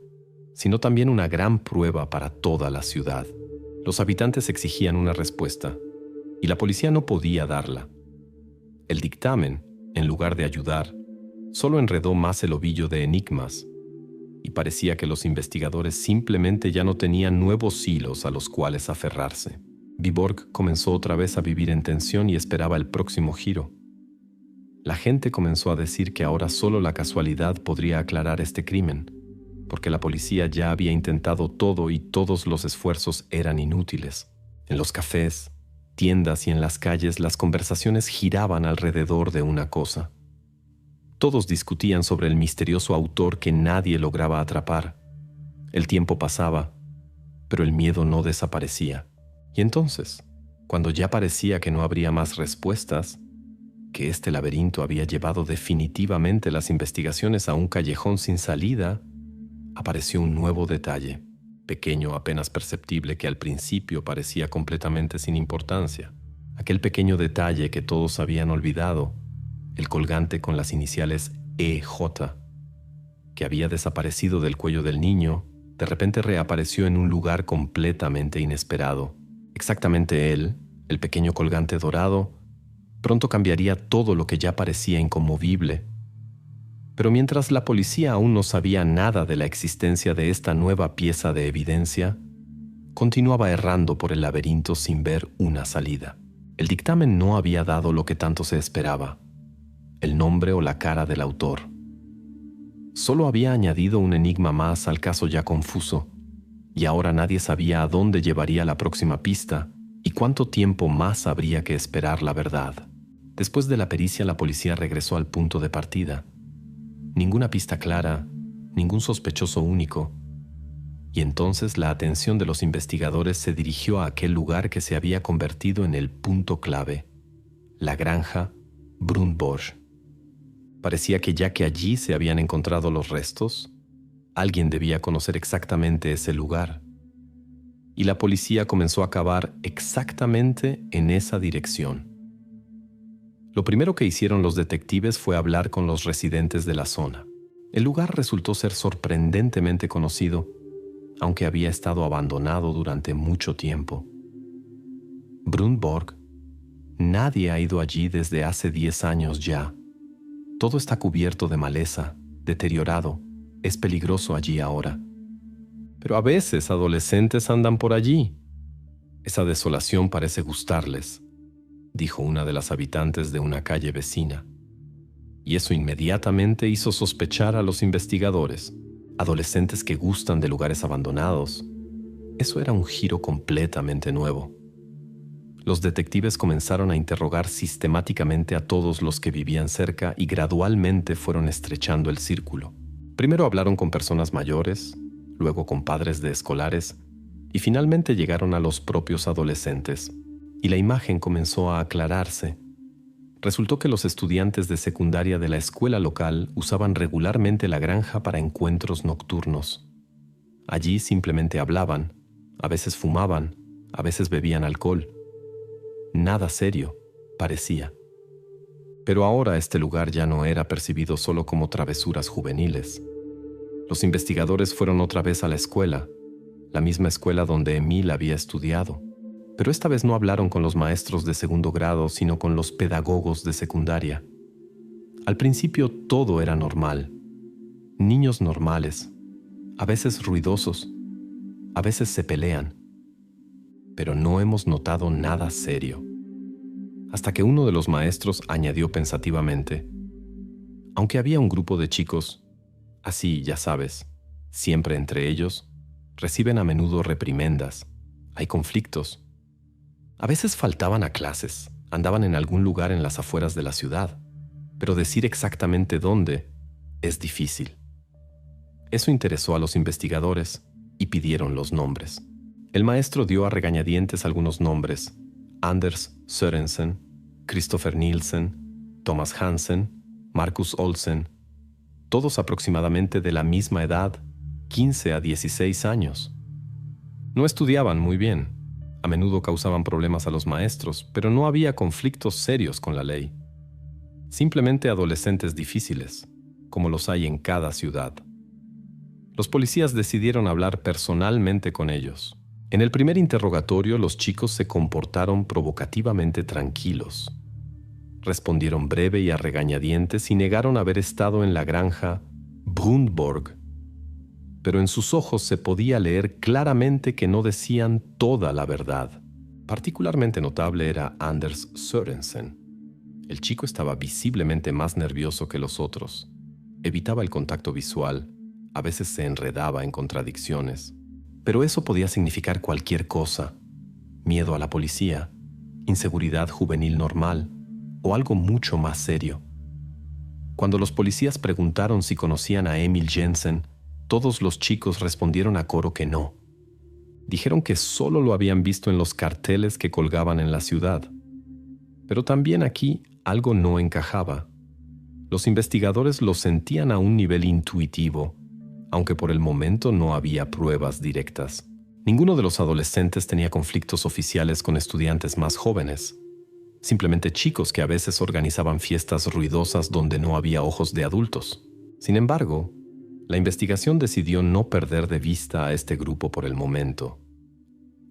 sino también una gran prueba para toda la ciudad. Los habitantes exigían una respuesta, y la policía no podía darla. El dictamen, en lugar de ayudar, solo enredó más el ovillo de enigmas, y parecía que los investigadores simplemente ya no tenían nuevos hilos a los cuales aferrarse. Viborg comenzó otra vez a vivir en tensión y esperaba el próximo giro. La gente comenzó a decir que ahora solo la casualidad podría aclarar este crimen, porque la policía ya había intentado todo y todos los esfuerzos eran inútiles. En los cafés, tiendas y en las calles las conversaciones giraban alrededor de una cosa. Todos discutían sobre el misterioso autor que nadie lograba atrapar. El tiempo pasaba, pero el miedo no desaparecía. Y entonces, cuando ya parecía que no habría más respuestas, que este laberinto había llevado definitivamente las investigaciones a un callejón sin salida, apareció un nuevo detalle, pequeño, apenas perceptible, que al principio parecía completamente sin importancia. Aquel pequeño detalle que todos habían olvidado, el colgante con las iniciales EJ, que había desaparecido del cuello del niño, de repente reapareció en un lugar completamente inesperado. Exactamente él, el pequeño colgante dorado, pronto cambiaría todo lo que ya parecía inconmovible. Pero mientras la policía aún no sabía nada de la existencia de esta nueva pieza de evidencia, continuaba errando por el laberinto sin ver una salida. El dictamen no había dado lo que tanto se esperaba, el nombre o la cara del autor. Solo había añadido un enigma más al caso ya confuso, y ahora nadie sabía a dónde llevaría la próxima pista y cuánto tiempo más habría que esperar la verdad. Después de la pericia, la policía regresó al punto de partida. Ninguna pista clara, ningún sospechoso único. Y entonces la atención de los investigadores se dirigió a aquel lugar que se había convertido en el punto clave, la granja Brunborg. Parecía que ya que allí se habían encontrado los restos, alguien debía conocer exactamente ese lugar. Y la policía comenzó a cavar exactamente en esa dirección. Lo primero que hicieron los detectives fue hablar con los residentes de la zona. El lugar resultó ser sorprendentemente conocido, aunque había estado abandonado durante mucho tiempo. Brunborg, nadie ha ido allí desde hace 10 años ya. Todo está cubierto de maleza, deteriorado, es peligroso allí ahora. Pero a veces adolescentes andan por allí. Esa desolación parece gustarles, dijo una de las habitantes de una calle vecina. Y eso inmediatamente hizo sospechar a los investigadores. Adolescentes que gustan de lugares abandonados. Eso era un giro completamente nuevo. Los detectives comenzaron a interrogar sistemáticamente a todos los que vivían cerca y gradualmente fueron estrechando el círculo. Primero hablaron con personas mayores, luego con padres de escolares y finalmente llegaron a los propios adolescentes. Y la imagen comenzó a aclararse. Resultó que los estudiantes de secundaria de la escuela local usaban regularmente la granja para encuentros nocturnos. Allí simplemente hablaban, a veces fumaban, a veces bebían alcohol. Nada serio, parecía. Pero ahora este lugar ya no era percibido solo como travesuras juveniles. Los investigadores fueron otra vez a la escuela, la misma escuela donde Emil había estudiado. Pero esta vez no hablaron con los maestros de segundo grado, sino con los pedagogos de secundaria. Al principio todo era normal. Niños normales, a veces ruidosos, a veces se pelean. Pero no hemos notado nada serio. Hasta que uno de los maestros añadió pensativamente: aunque había un grupo de chicos, así ya sabes, siempre entre ellos, reciben a menudo reprimendas, hay conflictos. A veces faltaban a clases, andaban en algún lugar en las afueras de la ciudad, pero decir exactamente dónde es difícil. Eso interesó a los investigadores y pidieron los nombres. El maestro dio a regañadientes algunos nombres: Anders Sørensen, Christopher Nielsen, Thomas Hansen, Marcus Olsen, todos aproximadamente de la misma edad, 15 a 16 años. No estudiaban muy bien, a menudo causaban problemas a los maestros, pero no había conflictos serios con la ley. Simplemente adolescentes difíciles, como los hay en cada ciudad. Los policías decidieron hablar personalmente con ellos. En el primer interrogatorio, los chicos se comportaron provocativamente tranquilos. Respondieron breve y a regañadientes y negaron haber estado en la granja Brunborg. Pero en sus ojos se podía leer claramente que no decían toda la verdad. Particularmente notable era Anders Sørensen. El chico estaba visiblemente más nervioso que los otros. Evitaba el contacto visual, a veces se enredaba en contradicciones. Pero eso podía significar cualquier cosa: miedo a la policía, inseguridad juvenil normal o algo mucho más serio. Cuando los policías preguntaron si conocían a Emil Jensen, todos los chicos respondieron a coro que no. Dijeron que solo lo habían visto en los carteles que colgaban en la ciudad. Pero también aquí algo no encajaba. Los investigadores lo sentían a un nivel intuitivo, aunque por el momento no había pruebas directas. Ninguno de los adolescentes tenía conflictos oficiales con estudiantes más jóvenes. Simplemente chicos que a veces organizaban fiestas ruidosas donde no había ojos de adultos. Sin embargo, la investigación decidió no perder de vista a este grupo por el momento.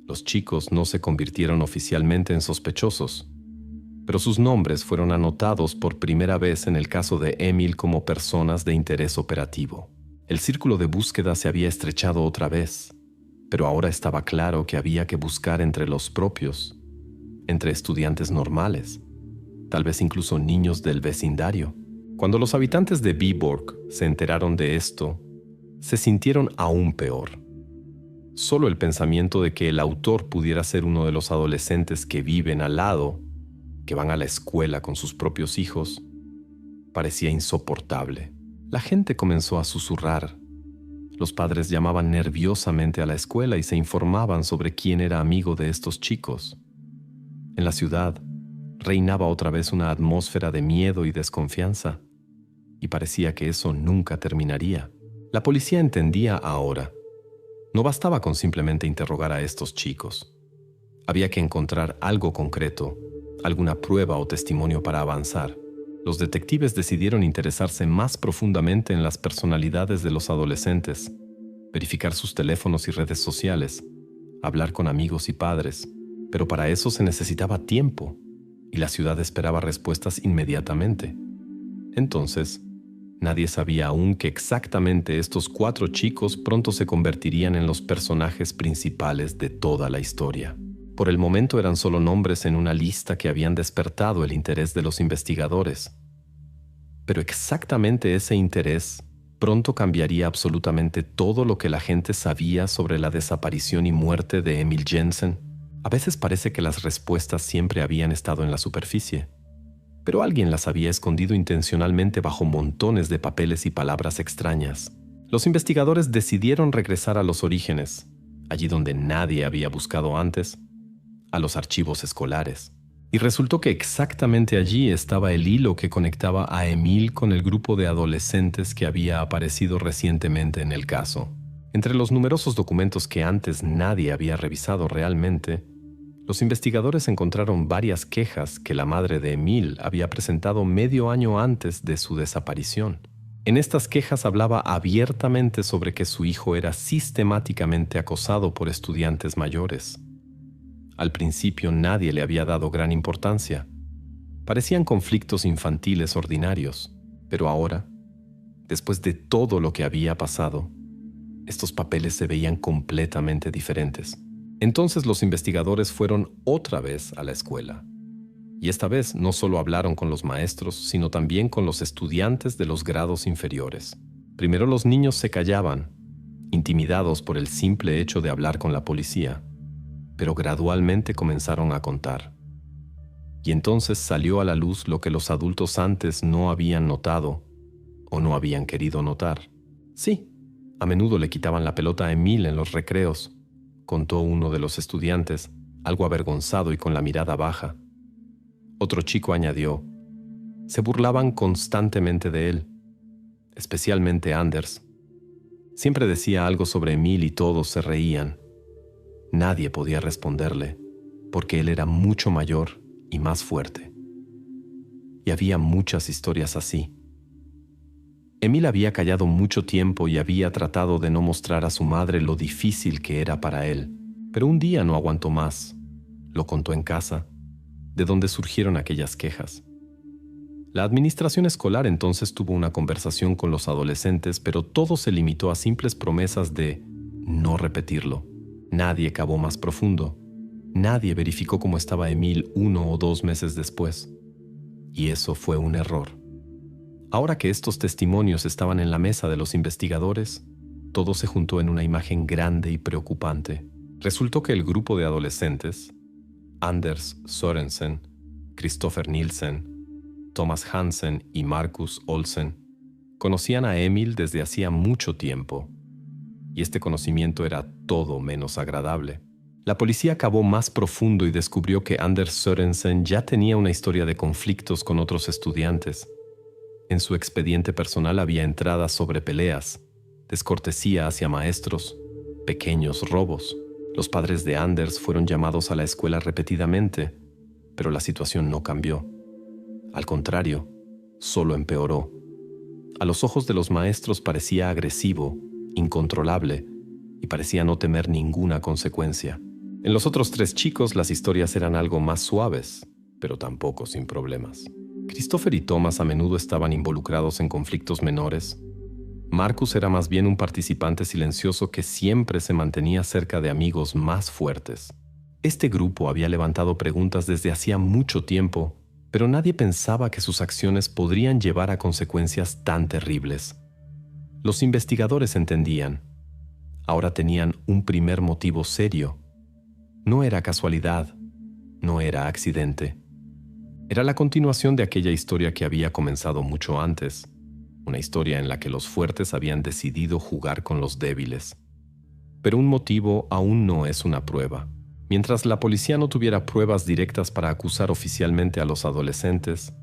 Los chicos no se convirtieron oficialmente en sospechosos, pero sus nombres fueron anotados por primera vez en el caso de Emil como personas de interés operativo. El círculo de búsqueda se había estrechado otra vez, pero ahora estaba claro que había que buscar entre los propios, entre estudiantes normales, tal vez incluso niños del vecindario. Cuando los habitantes de Viborg se enteraron de esto, se sintieron aún peor. Solo el pensamiento de que el autor pudiera ser uno de los adolescentes que viven al lado, que van a la escuela con sus propios hijos, parecía insoportable. La gente comenzó a susurrar. Los padres llamaban nerviosamente a la escuela y se informaban sobre quién era amigo de estos chicos. En la ciudad reinaba otra vez una atmósfera de miedo y desconfianza, y parecía que eso nunca terminaría. La policía entendía ahora. No bastaba con simplemente interrogar a estos chicos. Había que encontrar algo concreto, alguna prueba o testimonio para avanzar. Los detectives decidieron interesarse más profundamente en las personalidades de los adolescentes, verificar sus teléfonos y redes sociales, hablar con amigos y padres, pero para eso se necesitaba tiempo, y la ciudad esperaba respuestas inmediatamente. Entonces, nadie sabía aún que exactamente estos 4 chicos pronto se convertirían en los personajes principales de toda la historia. Por el momento eran solo nombres en una lista que habían despertado el interés de los investigadores. Pero exactamente ese interés pronto cambiaría absolutamente todo lo que la gente sabía sobre la desaparición y muerte de Emil Jensen. A veces parece que las respuestas siempre habían estado en la superficie, pero alguien las había escondido intencionalmente bajo montones de papeles y palabras extrañas. Los investigadores decidieron regresar a los orígenes, allí donde nadie había buscado antes, a los archivos escolares. Y resultó que exactamente allí estaba el hilo que conectaba a Emil con el grupo de adolescentes que había aparecido recientemente en el caso. Entre los numerosos documentos que antes nadie había revisado realmente, los investigadores encontraron varias quejas que la madre de Emil había presentado medio año antes de su desaparición. En estas quejas hablaba abiertamente sobre que su hijo era sistemáticamente acosado por estudiantes mayores. Al principio nadie le había dado gran importancia. Parecían conflictos infantiles ordinarios, pero ahora, después de todo lo que había pasado, estos papeles se veían completamente diferentes. Entonces los investigadores fueron otra vez a la escuela. Y esta vez no solo hablaron con los maestros, sino también con los estudiantes de los grados inferiores. Primero los niños se callaban, intimidados por el simple hecho de hablar con la policía, pero gradualmente comenzaron a contar. Y entonces salió a la luz lo que los adultos antes no habían notado o no habían querido notar. Sí, a menudo le quitaban la pelota a Emil en los recreos, contó uno de los estudiantes, algo avergonzado y con la mirada baja. Otro chico añadió, se burlaban constantemente de él, especialmente Anders. Siempre decía algo sobre Emil y todos se reían. Nadie podía responderle, porque él era mucho mayor y más fuerte. Y había muchas historias así. Emil había callado mucho tiempo y había tratado de no mostrar a su madre lo difícil que era para él, pero un día no aguantó más. Lo contó en casa, de donde surgieron aquellas quejas. La administración escolar entonces tuvo una conversación con los adolescentes, pero todo se limitó a simples promesas de no repetirlo. Nadie cavó más profundo. Nadie verificó cómo estaba Emil 1 o 2 meses después. Y eso fue un error. Ahora que estos testimonios estaban en la mesa de los investigadores, todo se juntó en una imagen grande y preocupante. Resultó que el grupo de adolescentes, Anders Sørensen, Christopher Nielsen, Thomas Hansen y Marcus Olsen, conocían a Emil desde hacía mucho tiempo, y este conocimiento era todo menos agradable. La policía cavó más profundo y descubrió que Anders Sørensen ya tenía una historia de conflictos con otros estudiantes. En su expediente personal había entradas sobre peleas, descortesía hacia maestros, pequeños robos. Los padres de Anders fueron llamados a la escuela repetidamente, pero la situación no cambió. Al contrario, solo empeoró. A los ojos de los maestros parecía agresivo, incontrolable, y parecía no temer ninguna consecuencia. En los otros 3 chicos las historias eran algo más suaves, pero tampoco sin problemas. Christopher y Thomas a menudo estaban involucrados en conflictos menores. Marcus era más bien un participante silencioso que siempre se mantenía cerca de amigos más fuertes. Este grupo había levantado preguntas desde hacía mucho tiempo, pero nadie pensaba que sus acciones podrían llevar a consecuencias tan terribles. Los investigadores entendían. Ahora tenían un primer motivo serio. No era casualidad, no era accidente. Era la continuación de aquella historia que había comenzado mucho antes, una historia en la que los fuertes habían decidido jugar con los débiles. Pero un motivo aún no es una prueba. Mientras la policía no tuviera pruebas directas para acusar oficialmente a los adolescentes,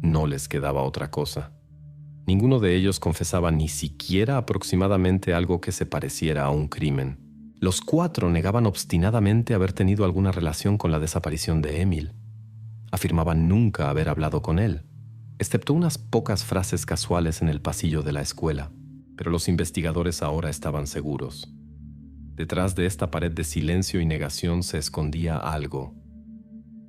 no les quedaba otra cosa. Ninguno de ellos confesaba ni siquiera aproximadamente algo que se pareciera a un crimen. Los 4 negaban obstinadamente haber tenido alguna relación con la desaparición de Emil. Afirmaban nunca haber hablado con él, excepto unas pocas frases casuales en el pasillo de la escuela. Pero los investigadores ahora estaban seguros. Detrás de esta pared de silencio y negación se escondía algo.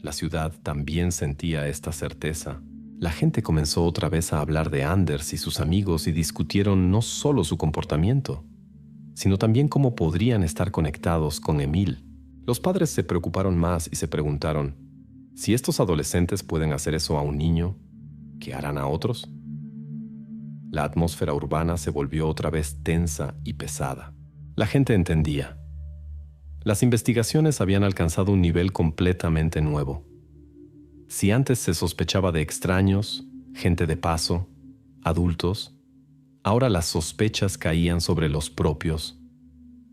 La ciudad también sentía esta certeza. La gente comenzó otra vez a hablar de Anders y sus amigos y discutieron no solo su comportamiento, sino también cómo podrían estar conectados con Emil. Los padres se preocuparon más y se preguntaron, si estos adolescentes pueden hacer eso a un niño, ¿qué harán a otros? La atmósfera urbana se volvió otra vez tensa y pesada. La gente entendía. Las investigaciones habían alcanzado un nivel completamente nuevo. Si antes se sospechaba de extraños, gente de paso, adultos, ahora las sospechas caían sobre los propios,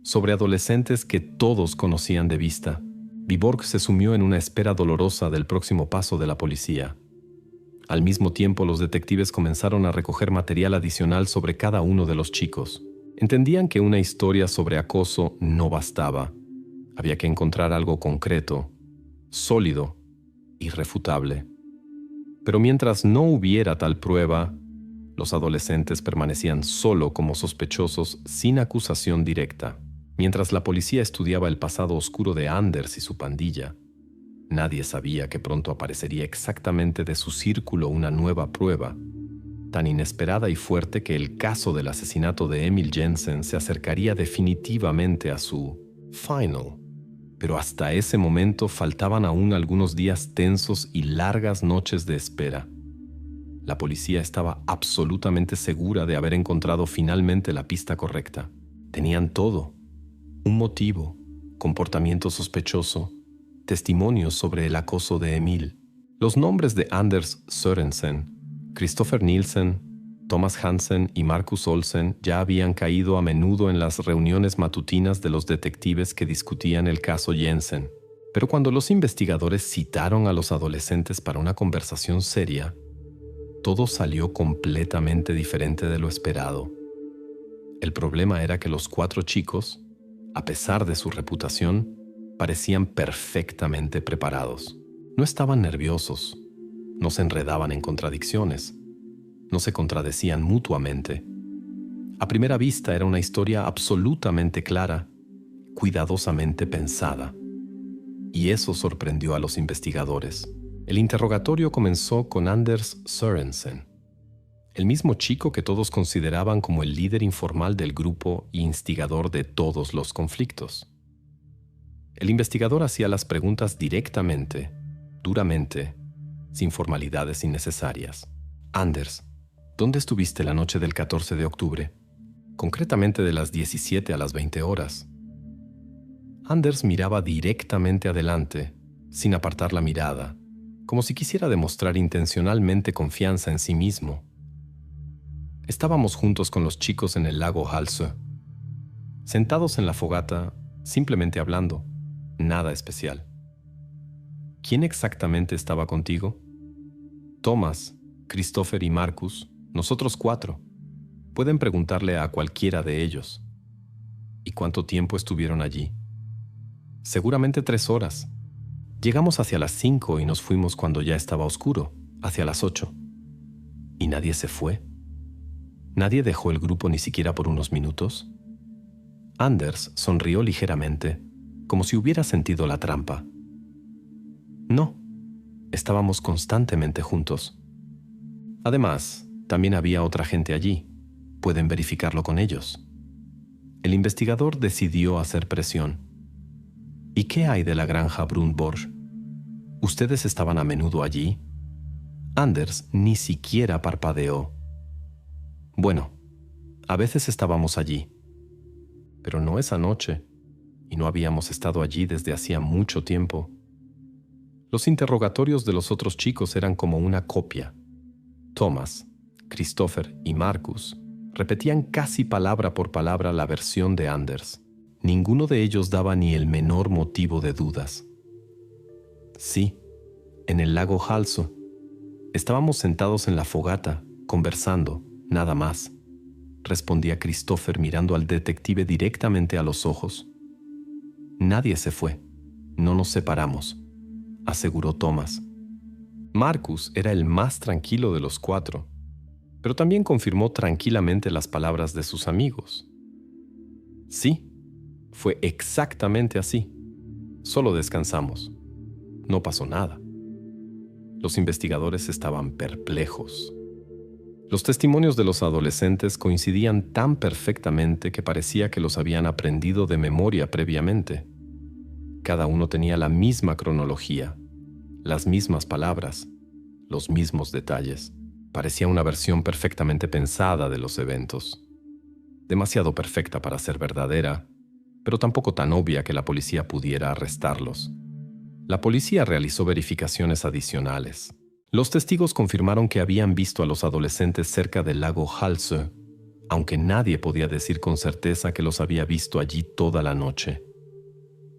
sobre adolescentes que todos conocían de vista. Viborg se sumió en una espera dolorosa del próximo paso de la policía. Al mismo tiempo, los detectives comenzaron a recoger material adicional sobre cada uno de los chicos. Entendían que una historia sobre acoso no bastaba. Había que encontrar algo concreto, sólido, irrefutable. Pero mientras no hubiera tal prueba, los adolescentes permanecían solo como sospechosos sin acusación directa. Mientras la policía estudiaba el pasado oscuro de Anders y su pandilla, nadie sabía que pronto aparecería exactamente de su círculo una nueva prueba, tan inesperada y fuerte que el caso del asesinato de Emil Jensen se acercaría definitivamente a su final. Pero hasta ese momento faltaban aún algunos días tensos y largas noches de espera. La policía estaba absolutamente segura de haber encontrado finalmente la pista correcta. Tenían todo. Un motivo, comportamiento sospechoso, testimonios sobre el acoso de Emil. Los nombres de Anders Sørensen, Christopher Nielsen, Thomas Hansen y Marcus Olsen ya habían caído a menudo en las reuniones matutinas de los detectives que discutían el caso Jensen. Pero cuando los investigadores citaron a los adolescentes para una conversación seria, todo salió completamente diferente de lo esperado. El problema era que los 4 chicos, a pesar de su reputación, parecían perfectamente preparados. No estaban nerviosos, no se enredaban en contradicciones, no se contradecían mutuamente. A primera vista era una historia absolutamente clara, cuidadosamente pensada. Y eso sorprendió a los investigadores. El interrogatorio comenzó con Anders Sørensen, el mismo chico que todos consideraban como el líder informal del grupo y instigador de todos los conflictos. El investigador hacía las preguntas directamente, duramente, sin formalidades innecesarias. Anders, ¿dónde estuviste la noche del 14 de octubre? Concretamente de las 17 a las 20 horas. Anders miraba directamente adelante, sin apartar la mirada, como si quisiera demostrar intencionalmente confianza en sí mismo. Estábamos juntos con los chicos en el lago Halsö, sentados en la fogata, simplemente hablando, nada especial. ¿Quién exactamente estaba contigo? Thomas, Christopher y Marcus, nosotros 4. Pueden preguntarle a cualquiera de ellos. ¿Y cuánto tiempo estuvieron allí? Seguramente 3 horas. Llegamos hacia las 5 y nos fuimos cuando ya estaba oscuro, hacia las 8. ¿Y nadie se fue? ¿Nadie dejó el grupo ni siquiera por unos minutos? Anders sonrió ligeramente, como si hubiera sentido la trampa. No, estábamos constantemente juntos. Además, también había otra gente allí. Pueden verificarlo con ellos. El investigador decidió hacer presión. ¿Y qué hay de la granja Brunborg? ¿Ustedes estaban a menudo allí? Anders ni siquiera parpadeó. Bueno, a veces estábamos allí, pero no esa noche, y no habíamos estado allí desde hacía mucho tiempo. Los interrogatorios de los otros chicos eran como una copia. Thomas, Christopher y Marcus repetían casi palabra por palabra la versión de Anders. Ninguno de ellos daba ni el menor motivo de dudas. Sí, en el lago Halsö. Estábamos sentados en la fogata, conversando, nada más, respondía Christopher mirando al detective directamente a los ojos. Nadie se fue. No nos separamos, aseguró Thomas. Marcus era el más tranquilo de los 4, pero también confirmó tranquilamente las palabras de sus amigos. Sí, fue exactamente así. Solo descansamos. No pasó nada. Los investigadores estaban perplejos. Los testimonios de los adolescentes coincidían tan perfectamente que parecía que los habían aprendido de memoria previamente. Cada uno tenía la misma cronología, las mismas palabras, los mismos detalles. Parecía una versión perfectamente pensada de los eventos. Demasiado perfecta para ser verdadera, pero tampoco tan obvia que la policía pudiera arrestarlos. La policía realizó verificaciones adicionales. Los testigos confirmaron que habían visto a los adolescentes cerca del lago Halsö, aunque nadie podía decir con certeza que los había visto allí toda la noche.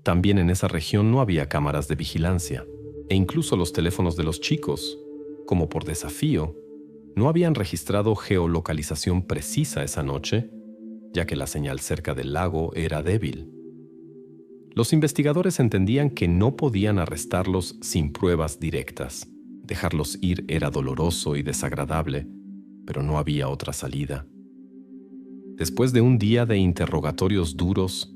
También en esa región no había cámaras de vigilancia, e incluso los teléfonos de los chicos, como por desafío, no habían registrado geolocalización precisa esa noche, ya que la señal cerca del lago era débil. Los investigadores entendían que no podían arrestarlos sin pruebas directas. Dejarlos ir era doloroso y desagradable, pero no había otra salida. Después de un día de interrogatorios duros,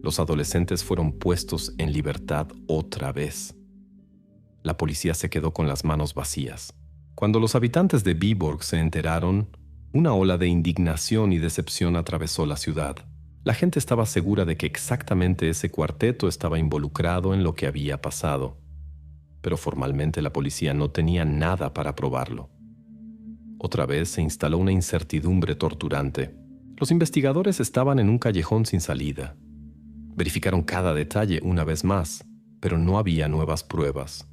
los adolescentes fueron puestos en libertad otra vez. La policía se quedó con las manos vacías. Cuando los habitantes de Viborg se enteraron, una ola de indignación y decepción atravesó la ciudad. La gente estaba segura de que exactamente ese cuarteto estaba involucrado en lo que había pasado, pero formalmente la policía no tenía nada para probarlo. Otra vez se instaló una incertidumbre torturante. Los investigadores estaban en un callejón sin salida. Verificaron cada detalle una vez más, pero no había nuevas pruebas.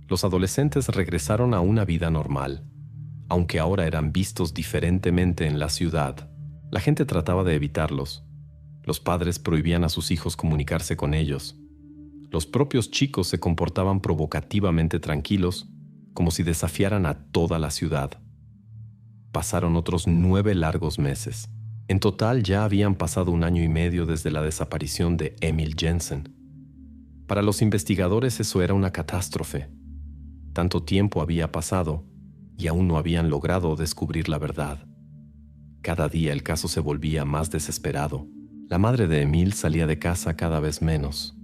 Los adolescentes regresaron a una vida normal, Aunque ahora eran vistos diferentemente en la ciudad, la gente trataba de evitarlos. Los padres prohibían a sus hijos comunicarse con ellos. Los propios chicos se comportaban provocativamente tranquilos, como si desafiaran a toda la ciudad. Pasaron otros 9 largos meses. En total ya habían pasado 1 año y medio desde la desaparición de Emil Jensen. Para los investigadores eso era una catástrofe. Tanto tiempo había pasado y aún no habían logrado descubrir la verdad. Cada día el caso se volvía más desesperado. La madre de Emil salía de casa cada vez menos.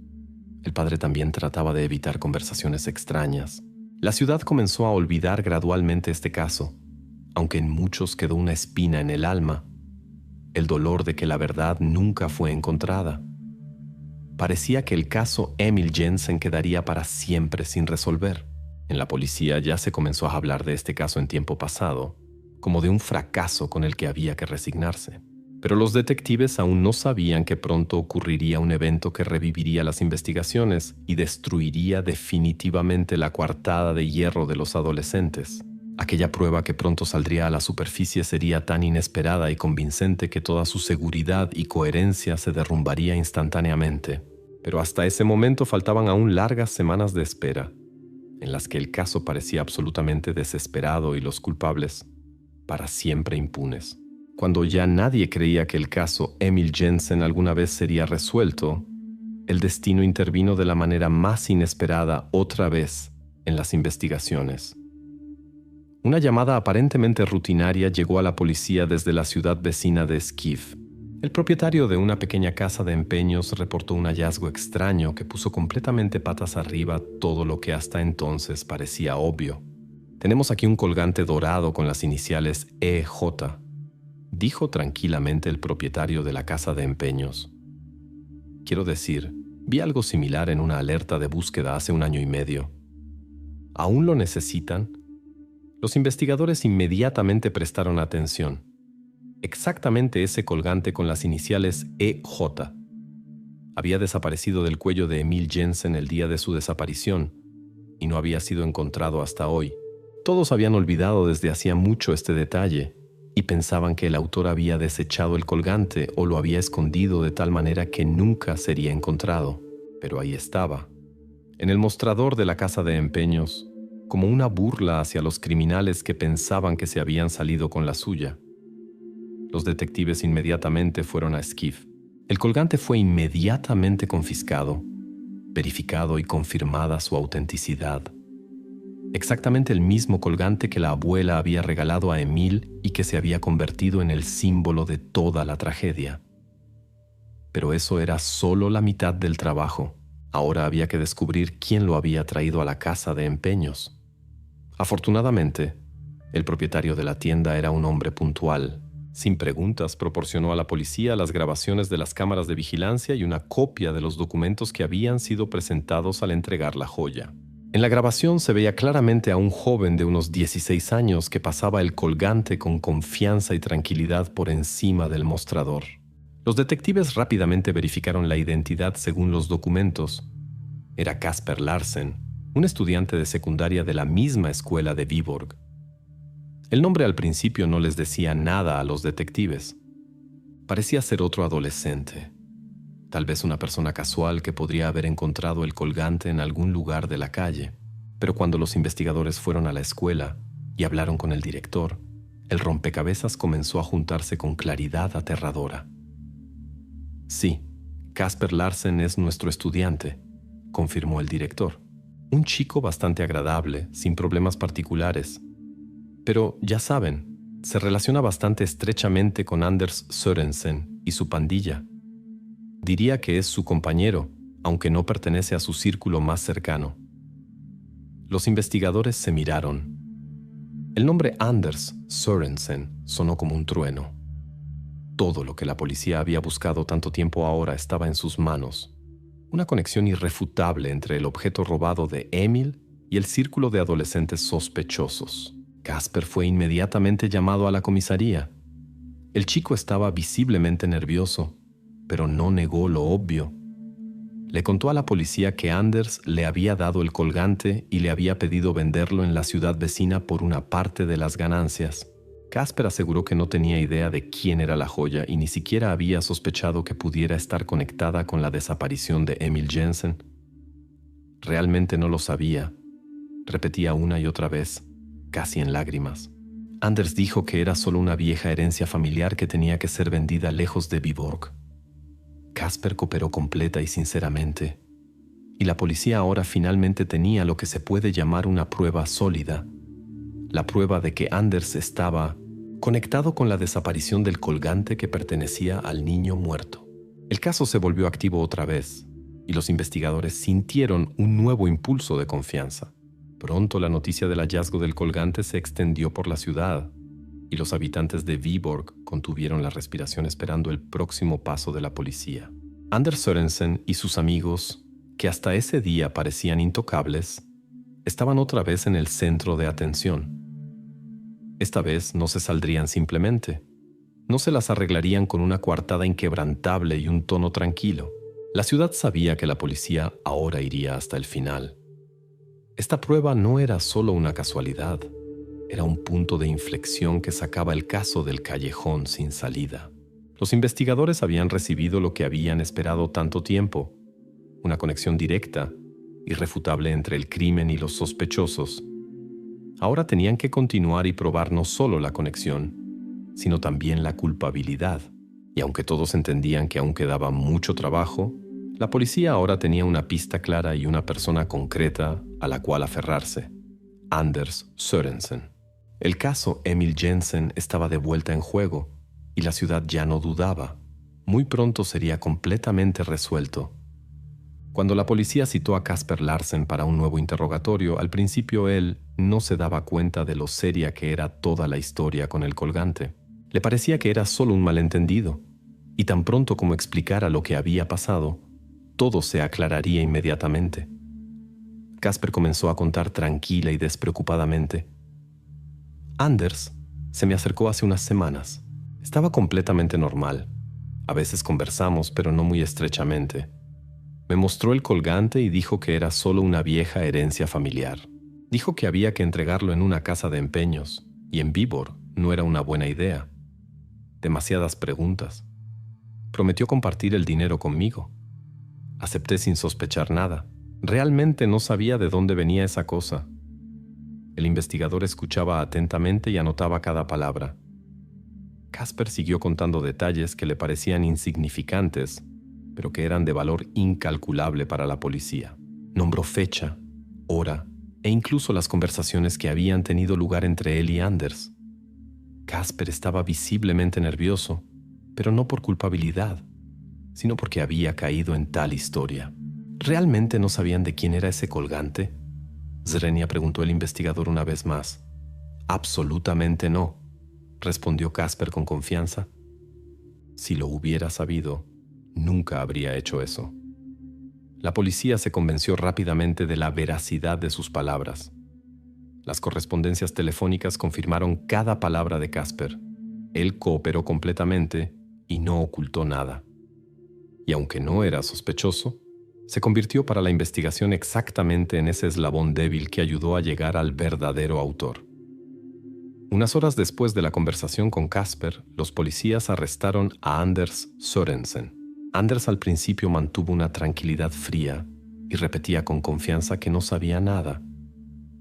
El padre también trataba de evitar conversaciones extrañas. La ciudad comenzó a olvidar gradualmente este caso, aunque en muchos quedó una espina en el alma, el dolor de que la verdad nunca fue encontrada. Parecía que el caso Emil Jensen quedaría para siempre sin resolver. En la policía ya se comenzó a hablar de este caso en tiempo pasado, como de un fracaso con el que había que resignarse. Pero los detectives aún no sabían que pronto ocurriría un evento que reviviría las investigaciones y destruiría definitivamente la coartada de hierro de los adolescentes. Aquella prueba que pronto saldría a la superficie sería tan inesperada y convincente que toda su seguridad y coherencia se derrumbaría instantáneamente. Pero hasta ese momento faltaban aún largas semanas de espera, en las que el caso parecía absolutamente desesperado y los culpables para siempre impunes. Cuando ya nadie creía que el caso Emil Jensen alguna vez sería resuelto, el destino intervino de la manera más inesperada otra vez en las investigaciones. Una llamada aparentemente rutinaria llegó a la policía desde la ciudad vecina de Skiv. El propietario de una pequeña casa de empeños reportó un hallazgo extraño que puso completamente patas arriba todo lo que hasta entonces parecía obvio. Tenemos aquí un colgante dorado con las iniciales EJ, dijo tranquilamente el propietario de la casa de empeños. Quiero decir, vi algo similar en una alerta de búsqueda hace 1 año y medio. ¿Aún lo necesitan? Los investigadores inmediatamente prestaron atención. Exactamente ese colgante con las iniciales EJ había desaparecido del cuello de Emil Jensen el día de su desaparición y no había sido encontrado hasta hoy. Todos habían olvidado desde hacía mucho este detalle y pensaban que el autor había desechado el colgante o lo había escondido de tal manera que nunca sería encontrado. Pero ahí estaba, en el mostrador de la casa de empeños, como una burla hacia los criminales que pensaban que se habían salido con la suya. Los detectives inmediatamente fueron a Skiv. El colgante fue inmediatamente confiscado, verificado y confirmada su autenticidad. Exactamente el mismo colgante que la abuela había regalado a Emil y que se había convertido en el símbolo de toda la tragedia. Pero eso era solo la mitad del trabajo. Ahora había que descubrir quién lo había traído a la casa de empeños. Afortunadamente, el propietario de la tienda era un hombre puntual. Sin preguntas, proporcionó a la policía las grabaciones de las cámaras de vigilancia y una copia de los documentos que habían sido presentados al entregar la joya. En la grabación se veía claramente a un joven de unos 16 años que pasaba el colgante con confianza y tranquilidad por encima del mostrador. Los detectives rápidamente verificaron la identidad según los documentos. Era Casper Larsen, un estudiante de secundaria de la misma escuela de Viborg. El nombre al principio no les decía nada a los detectives. Parecía ser otro adolescente, tal vez una persona casual que podría haber encontrado el colgante en algún lugar de la calle. Pero cuando los investigadores fueron a la escuela y hablaron con el director, el rompecabezas comenzó a juntarse con claridad aterradora. Sí, Casper Larsen es nuestro estudiante, confirmó el director. Un chico bastante agradable, sin problemas particulares. Pero, ya saben, se relaciona bastante estrechamente con Anders Sørensen y su pandilla. Diría que es su compañero, aunque no pertenece a su círculo más cercano. Los investigadores se miraron. El nombre Anders Sørensen sonó como un trueno. Todo lo que la policía había buscado tanto tiempo ahora estaba en sus manos. Una conexión irrefutable entre el objeto robado de Emil y el círculo de adolescentes sospechosos. Casper fue inmediatamente llamado a la comisaría. El chico estaba visiblemente nervioso, pero no negó lo obvio. Le contó a la policía que Anders le había dado el colgante y le había pedido venderlo en la ciudad vecina por una parte de las ganancias. Casper aseguró que no tenía idea de quién era la joya y ni siquiera había sospechado que pudiera estar conectada con la desaparición de Emil Jensen. Realmente no lo sabía, repetía una y otra vez, casi en lágrimas. Anders dijo que era solo una vieja herencia familiar que tenía que ser vendida lejos de Viborg. Casper cooperó completa y sinceramente, y la policía ahora finalmente tenía lo que se puede llamar una prueba sólida, la prueba de que Anders estaba conectado con la desaparición del colgante que pertenecía al niño muerto. El caso se volvió activo otra vez, y los investigadores sintieron un nuevo impulso de confianza. Pronto la noticia del hallazgo del colgante se extendió por la ciudad, y los habitantes de Viborg contuvieron la respiración esperando el próximo paso de la policía. Anders Sørensen y sus amigos, que hasta ese día parecían intocables, estaban otra vez en el centro de atención. Esta vez no se saldrían simplemente. No se las arreglarían con una coartada inquebrantable y un tono tranquilo. La ciudad sabía que la policía ahora iría hasta el final. Esta prueba no era solo una casualidad. Era un punto de inflexión que sacaba el caso del callejón sin salida. Los investigadores habían recibido lo que habían esperado tanto tiempo, una conexión directa, irrefutable entre el crimen y los sospechosos. Ahora tenían que continuar y probar no solo la conexión, sino también la culpabilidad. Y aunque todos entendían que aún quedaba mucho trabajo, la policía ahora tenía una pista clara y una persona concreta a la cual aferrarse: Anders Sørensen. El caso Emil Jensen estaba de vuelta en juego y la ciudad ya no dudaba. Muy pronto sería completamente resuelto. Cuando la policía citó a Casper Larsen para un nuevo interrogatorio, al principio él no se daba cuenta de lo seria que era toda la historia con el colgante. Le parecía que era solo un malentendido, y tan pronto como explicara lo que había pasado, todo se aclararía inmediatamente. Casper comenzó a contar tranquila y despreocupadamente. Anders se me acercó hace unas semanas. Estaba completamente normal. A veces conversamos, pero no muy estrechamente. Me mostró el colgante y dijo que era solo una vieja herencia familiar. Dijo que había que entregarlo en una casa de empeños, y en Viborg no era una buena idea. Demasiadas preguntas. Prometió compartir el dinero conmigo. Acepté sin sospechar nada. Realmente no sabía de dónde venía esa cosa. El investigador escuchaba atentamente y anotaba cada palabra. Casper siguió contando detalles que le parecían insignificantes, pero que eran de valor incalculable para la policía. Nombró fecha, hora e incluso las conversaciones que habían tenido lugar entre él y Anders. Casper estaba visiblemente nervioso, pero no por culpabilidad, sino porque había caído en tal historia. ¿Realmente no sabían de quién era ese colgante? Zrenia preguntó el investigador una vez más. Absolutamente no, respondió Casper con confianza. Si lo hubiera sabido, nunca habría hecho eso. La policía se convenció rápidamente de la veracidad de sus palabras. Las correspondencias telefónicas confirmaron cada palabra de Casper. Él cooperó completamente y no ocultó nada. Y aunque no era sospechoso, se convirtió para la investigación exactamente en ese eslabón débil que ayudó a llegar al verdadero autor. Unas horas después de la conversación con Casper, los policías arrestaron a Anders Sørensen. Anders al principio mantuvo una tranquilidad fría y repetía con confianza que no sabía nada.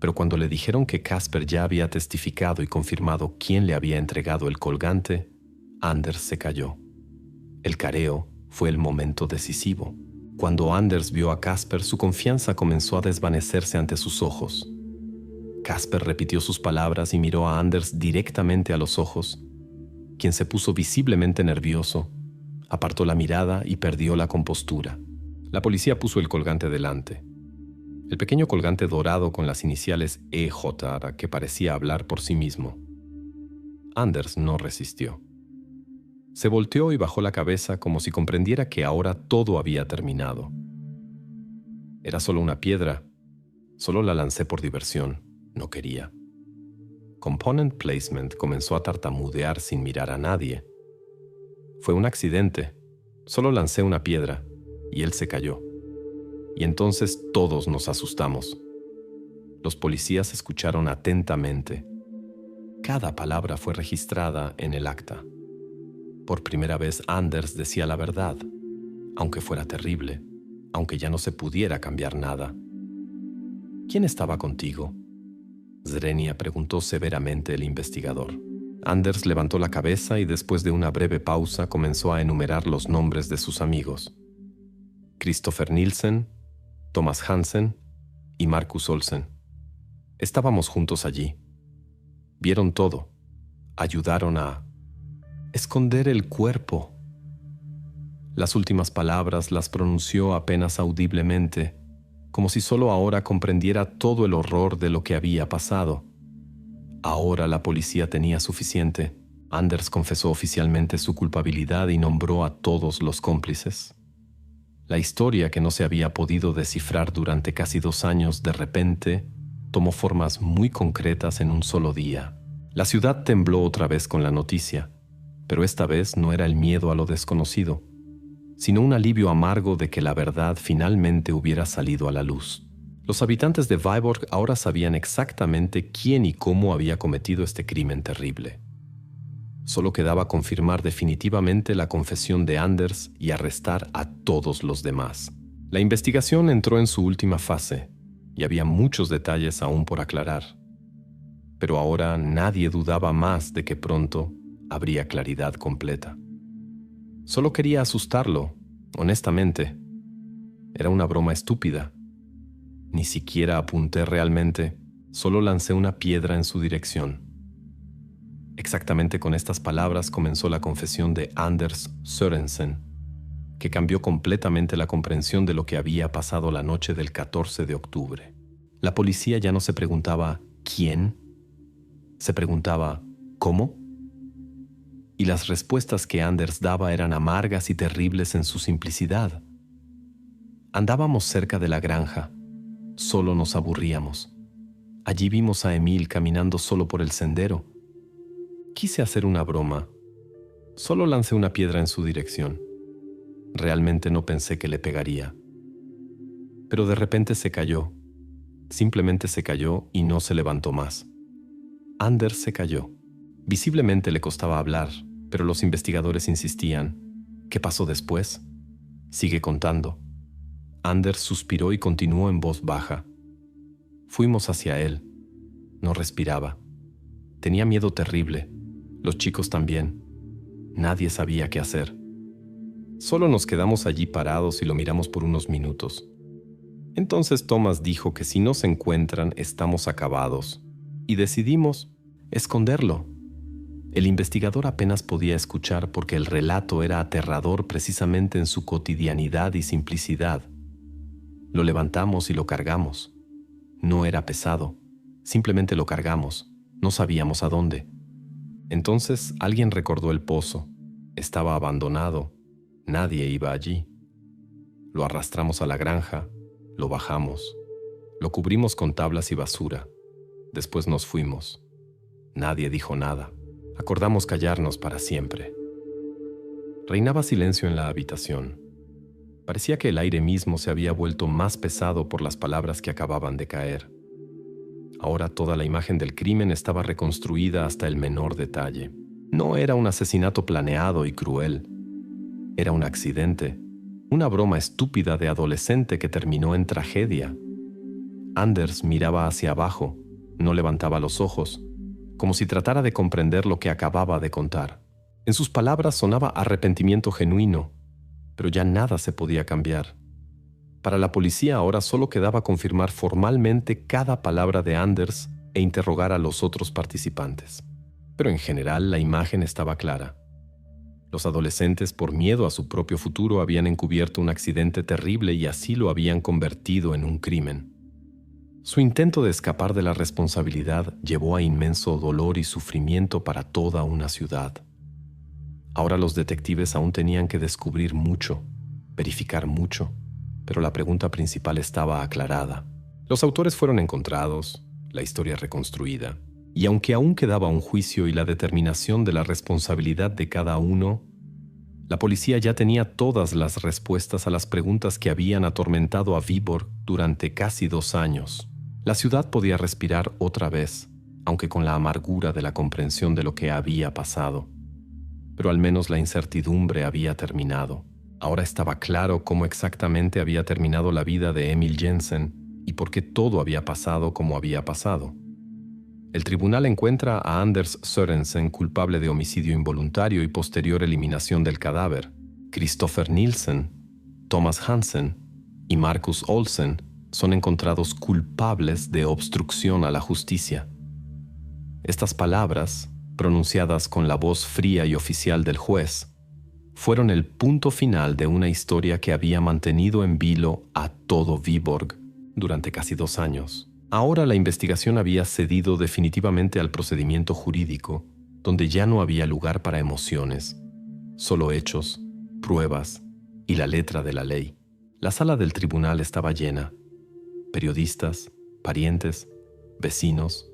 Pero cuando le dijeron que Casper ya había testificado y confirmado quién le había entregado el colgante, Anders se calló. El careo fue el momento decisivo. Cuando Anders vio a Casper, su confianza comenzó a desvanecerse ante sus ojos. Casper repitió sus palabras y miró a Anders directamente a los ojos, quien se puso visiblemente nervioso, apartó la mirada y perdió la compostura. La policía puso el colgante delante. El pequeño colgante dorado con las iniciales EJ que parecía hablar por sí mismo. Anders no resistió. Se volteó y bajó la cabeza como si comprendiera que ahora todo había terminado. Era solo una piedra. Solo la lancé por diversión. No quería. Component Placement comenzó a tartamudear sin mirar a nadie. Fue un accidente. Solo lancé una piedra y él se cayó. Y entonces todos nos asustamos. Los policías escucharon atentamente. Cada palabra fue registrada en el acta. Por primera vez Anders decía la verdad, aunque fuera terrible, aunque ya no se pudiera cambiar nada. ¿Quién estaba contigo?, Zrenia preguntó severamente el investigador. Anders levantó la cabeza y después de una breve pausa comenzó a enumerar los nombres de sus amigos. Christopher Nielsen, Thomas Hansen y Marcus Olsen. Estábamos juntos allí. Vieron todo. Ayudaron a esconder el cuerpo. Las últimas palabras las pronunció apenas audiblemente, como si solo ahora comprendiera todo el horror de lo que había pasado. Ahora la policía tenía suficiente. Anders confesó oficialmente su culpabilidad y nombró a todos los cómplices. La historia que no se había podido descifrar durante casi 2 años de repente tomó formas muy concretas en un solo día. La ciudad tembló otra vez con la noticia, pero esta vez no era el miedo a lo desconocido, sino un alivio amargo de que la verdad finalmente hubiera salido a la luz. Los habitantes de Viborg ahora sabían exactamente quién y cómo había cometido este crimen terrible. Solo quedaba confirmar definitivamente la confesión de Anders y arrestar a todos los demás. La investigación entró en su última fase y había muchos detalles aún por aclarar. Pero ahora nadie dudaba más de que pronto habría claridad completa. Solo quería asustarlo, honestamente. Era una broma estúpida. Ni siquiera apunté realmente, solo lancé una piedra en su dirección. Exactamente con estas palabras comenzó la confesión de Anders Sørensen, que cambió completamente la comprensión de lo que había pasado la noche del 14 de octubre. La policía ya no se preguntaba ¿quién?, se preguntaba ¿cómo? Y las respuestas que Anders daba eran amargas y terribles en su simplicidad. Andábamos cerca de la granja. Solo nos aburríamos. Allí vimos a Emil caminando solo por el sendero. Quise hacer una broma. Solo lancé una piedra en su dirección. Realmente no pensé que le pegaría. Pero de repente se cayó. Simplemente se cayó y no se levantó más. Anders se cayó. Visiblemente le costaba hablar, pero los investigadores insistían. ¿Qué pasó después? Sigue contando. Anders suspiró y continuó en voz baja. Fuimos hacia él. No respiraba. Tenía miedo terrible. Los chicos también. Nadie sabía qué hacer. Solo nos quedamos allí parados y lo miramos por unos minutos. Entonces Thomas dijo que si no se encuentran, estamos acabados. Y decidimos esconderlo. El investigador apenas podía escuchar porque el relato era aterrador precisamente en su cotidianidad y simplicidad. Lo levantamos y lo cargamos. No era pesado. Simplemente lo cargamos. No sabíamos a dónde. Entonces alguien recordó el pozo. Estaba abandonado. Nadie iba allí. Lo arrastramos a la granja. Lo bajamos. Lo cubrimos con tablas y basura. Después nos fuimos. Nadie dijo nada. Acordamos callarnos para siempre. Reinaba silencio en la habitación. Parecía que el aire mismo se había vuelto más pesado por las palabras que acababan de caer. Ahora toda la imagen del crimen estaba reconstruida hasta el menor detalle. No era un asesinato planeado y cruel. Era un accidente, una broma estúpida de adolescente que terminó en tragedia. Anders miraba hacia abajo, no levantaba los ojos, como si tratara de comprender lo que acababa de contar. En sus palabras sonaba arrepentimiento genuino, pero ya nada se podía cambiar. Para la policía ahora solo quedaba confirmar formalmente cada palabra de Anders e interrogar a los otros participantes. Pero en general la imagen estaba clara. Los adolescentes, por miedo a su propio futuro, habían encubierto un accidente terrible y así lo habían convertido en un crimen. Su intento de escapar de la responsabilidad llevó a inmenso dolor y sufrimiento para toda una ciudad. Ahora los detectives aún tenían que descubrir mucho, verificar mucho, pero la pregunta principal estaba aclarada. Los autores fueron encontrados, la historia reconstruida, y aunque aún quedaba un juicio y la determinación de la responsabilidad de cada uno, La policía ya tenía todas las respuestas a las preguntas que habían atormentado a Viborg durante casi 2 años. La ciudad podía respirar otra vez, aunque con la amargura de la comprensión de lo que había pasado. Pero al menos la incertidumbre había terminado. Ahora estaba claro cómo exactamente había terminado la vida de Emil Jensen y por qué todo había pasado como había pasado. El tribunal encuentra a Anders Sørensen culpable de homicidio involuntario y posterior eliminación del cadáver. Christopher Nielsen, Thomas Hansen y Marcus Olsen son encontrados culpables de obstrucción a la justicia. Estas palabras, pronunciadas con la voz fría y oficial del juez, fueron el punto final de una historia que había mantenido en vilo a todo Viborg durante casi 2 años. Ahora la investigación había cedido definitivamente al procedimiento jurídico, donde ya no había lugar para emociones, solo hechos, pruebas y la letra de la ley. La sala del tribunal estaba llena. Periodistas, parientes, vecinos,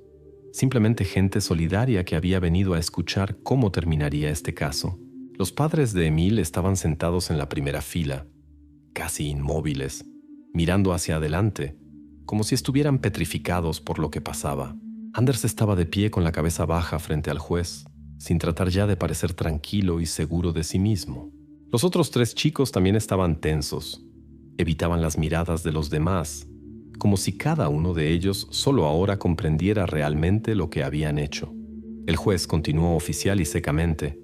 simplemente gente solidaria que había venido a escuchar cómo terminaría este caso. Los padres de Emil estaban sentados en la primera fila, casi inmóviles, mirando hacia adelante, como si estuvieran petrificados por lo que pasaba. Anders estaba de pie con la cabeza baja frente al juez, sin tratar ya de parecer tranquilo y seguro de sí mismo. Los otros 3 chicos también estaban tensos, evitaban las miradas de los demás, como si cada uno de ellos solo ahora comprendiera realmente lo que habían hecho. El juez continuó oficial y secamente.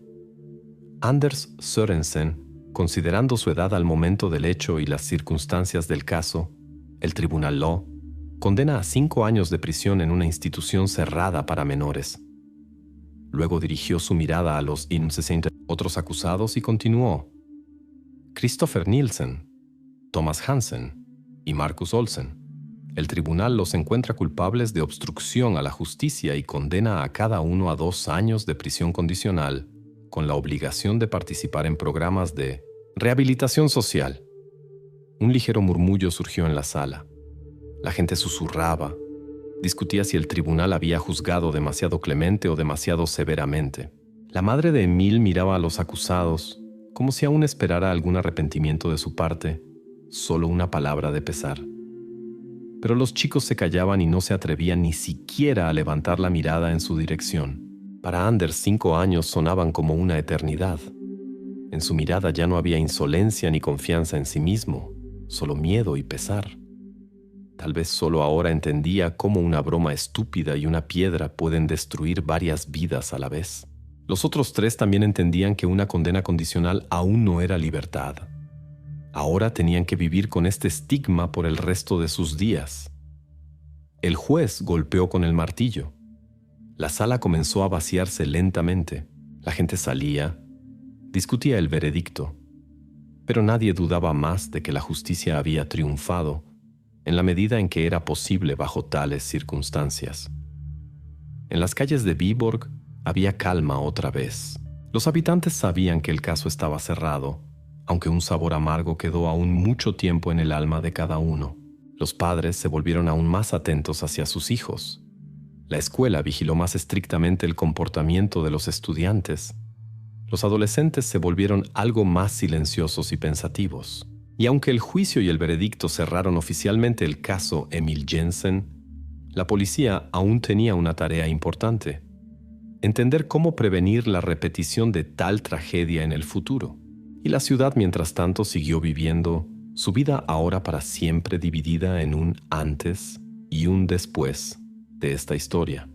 Anders Sørensen, considerando su edad al momento del hecho y las circunstancias del caso, el Tribunal Law condena a 5 años de prisión en una institución cerrada para menores. Luego dirigió su mirada a los otros acusados y continuó. Christopher Nielsen, Thomas Hansen y Marcus Olsen. El tribunal los encuentra culpables de obstrucción a la justicia y condena a cada uno a 2 años de prisión condicional, con la obligación de participar en programas de rehabilitación social. Un ligero murmullo surgió en la sala. La gente susurraba, discutía si el tribunal había juzgado demasiado clemente o demasiado severamente. La madre de Emil miraba a los acusados, como si aún esperara algún arrepentimiento de su parte, solo una palabra de pesar. Pero los chicos se callaban y no se atrevían ni siquiera a levantar la mirada en su dirección. Para Anders 5 años sonaban como una eternidad. En su mirada ya no había insolencia ni confianza en sí mismo, solo miedo y pesar. Tal vez solo ahora entendía cómo una broma estúpida y una piedra pueden destruir varias vidas a la vez. Los otros 3 también entendían que una condena condicional aún no era libertad. Ahora tenían que vivir con este estigma por el resto de sus días. El juez golpeó con el martillo. La sala comenzó a vaciarse lentamente. La gente salía, discutía el veredicto, pero nadie dudaba más de que la justicia había triunfado en la medida en que era posible bajo tales circunstancias. En las calles de Viborg había calma otra vez. Los habitantes sabían que el caso estaba cerrado, aunque un sabor amargo quedó aún mucho tiempo en el alma de cada uno. Los padres se volvieron aún más atentos hacia sus hijos. La escuela vigiló más estrictamente el comportamiento de los estudiantes. Los adolescentes se volvieron algo más silenciosos y pensativos. Y aunque el juicio y el veredicto cerraron oficialmente el caso Emil Jensen, la policía aún tenía una tarea importante: entender cómo prevenir la repetición de tal tragedia en el futuro. Y la ciudad, mientras tanto, siguió viviendo su vida ahora para siempre dividida en un antes y un después de esta historia.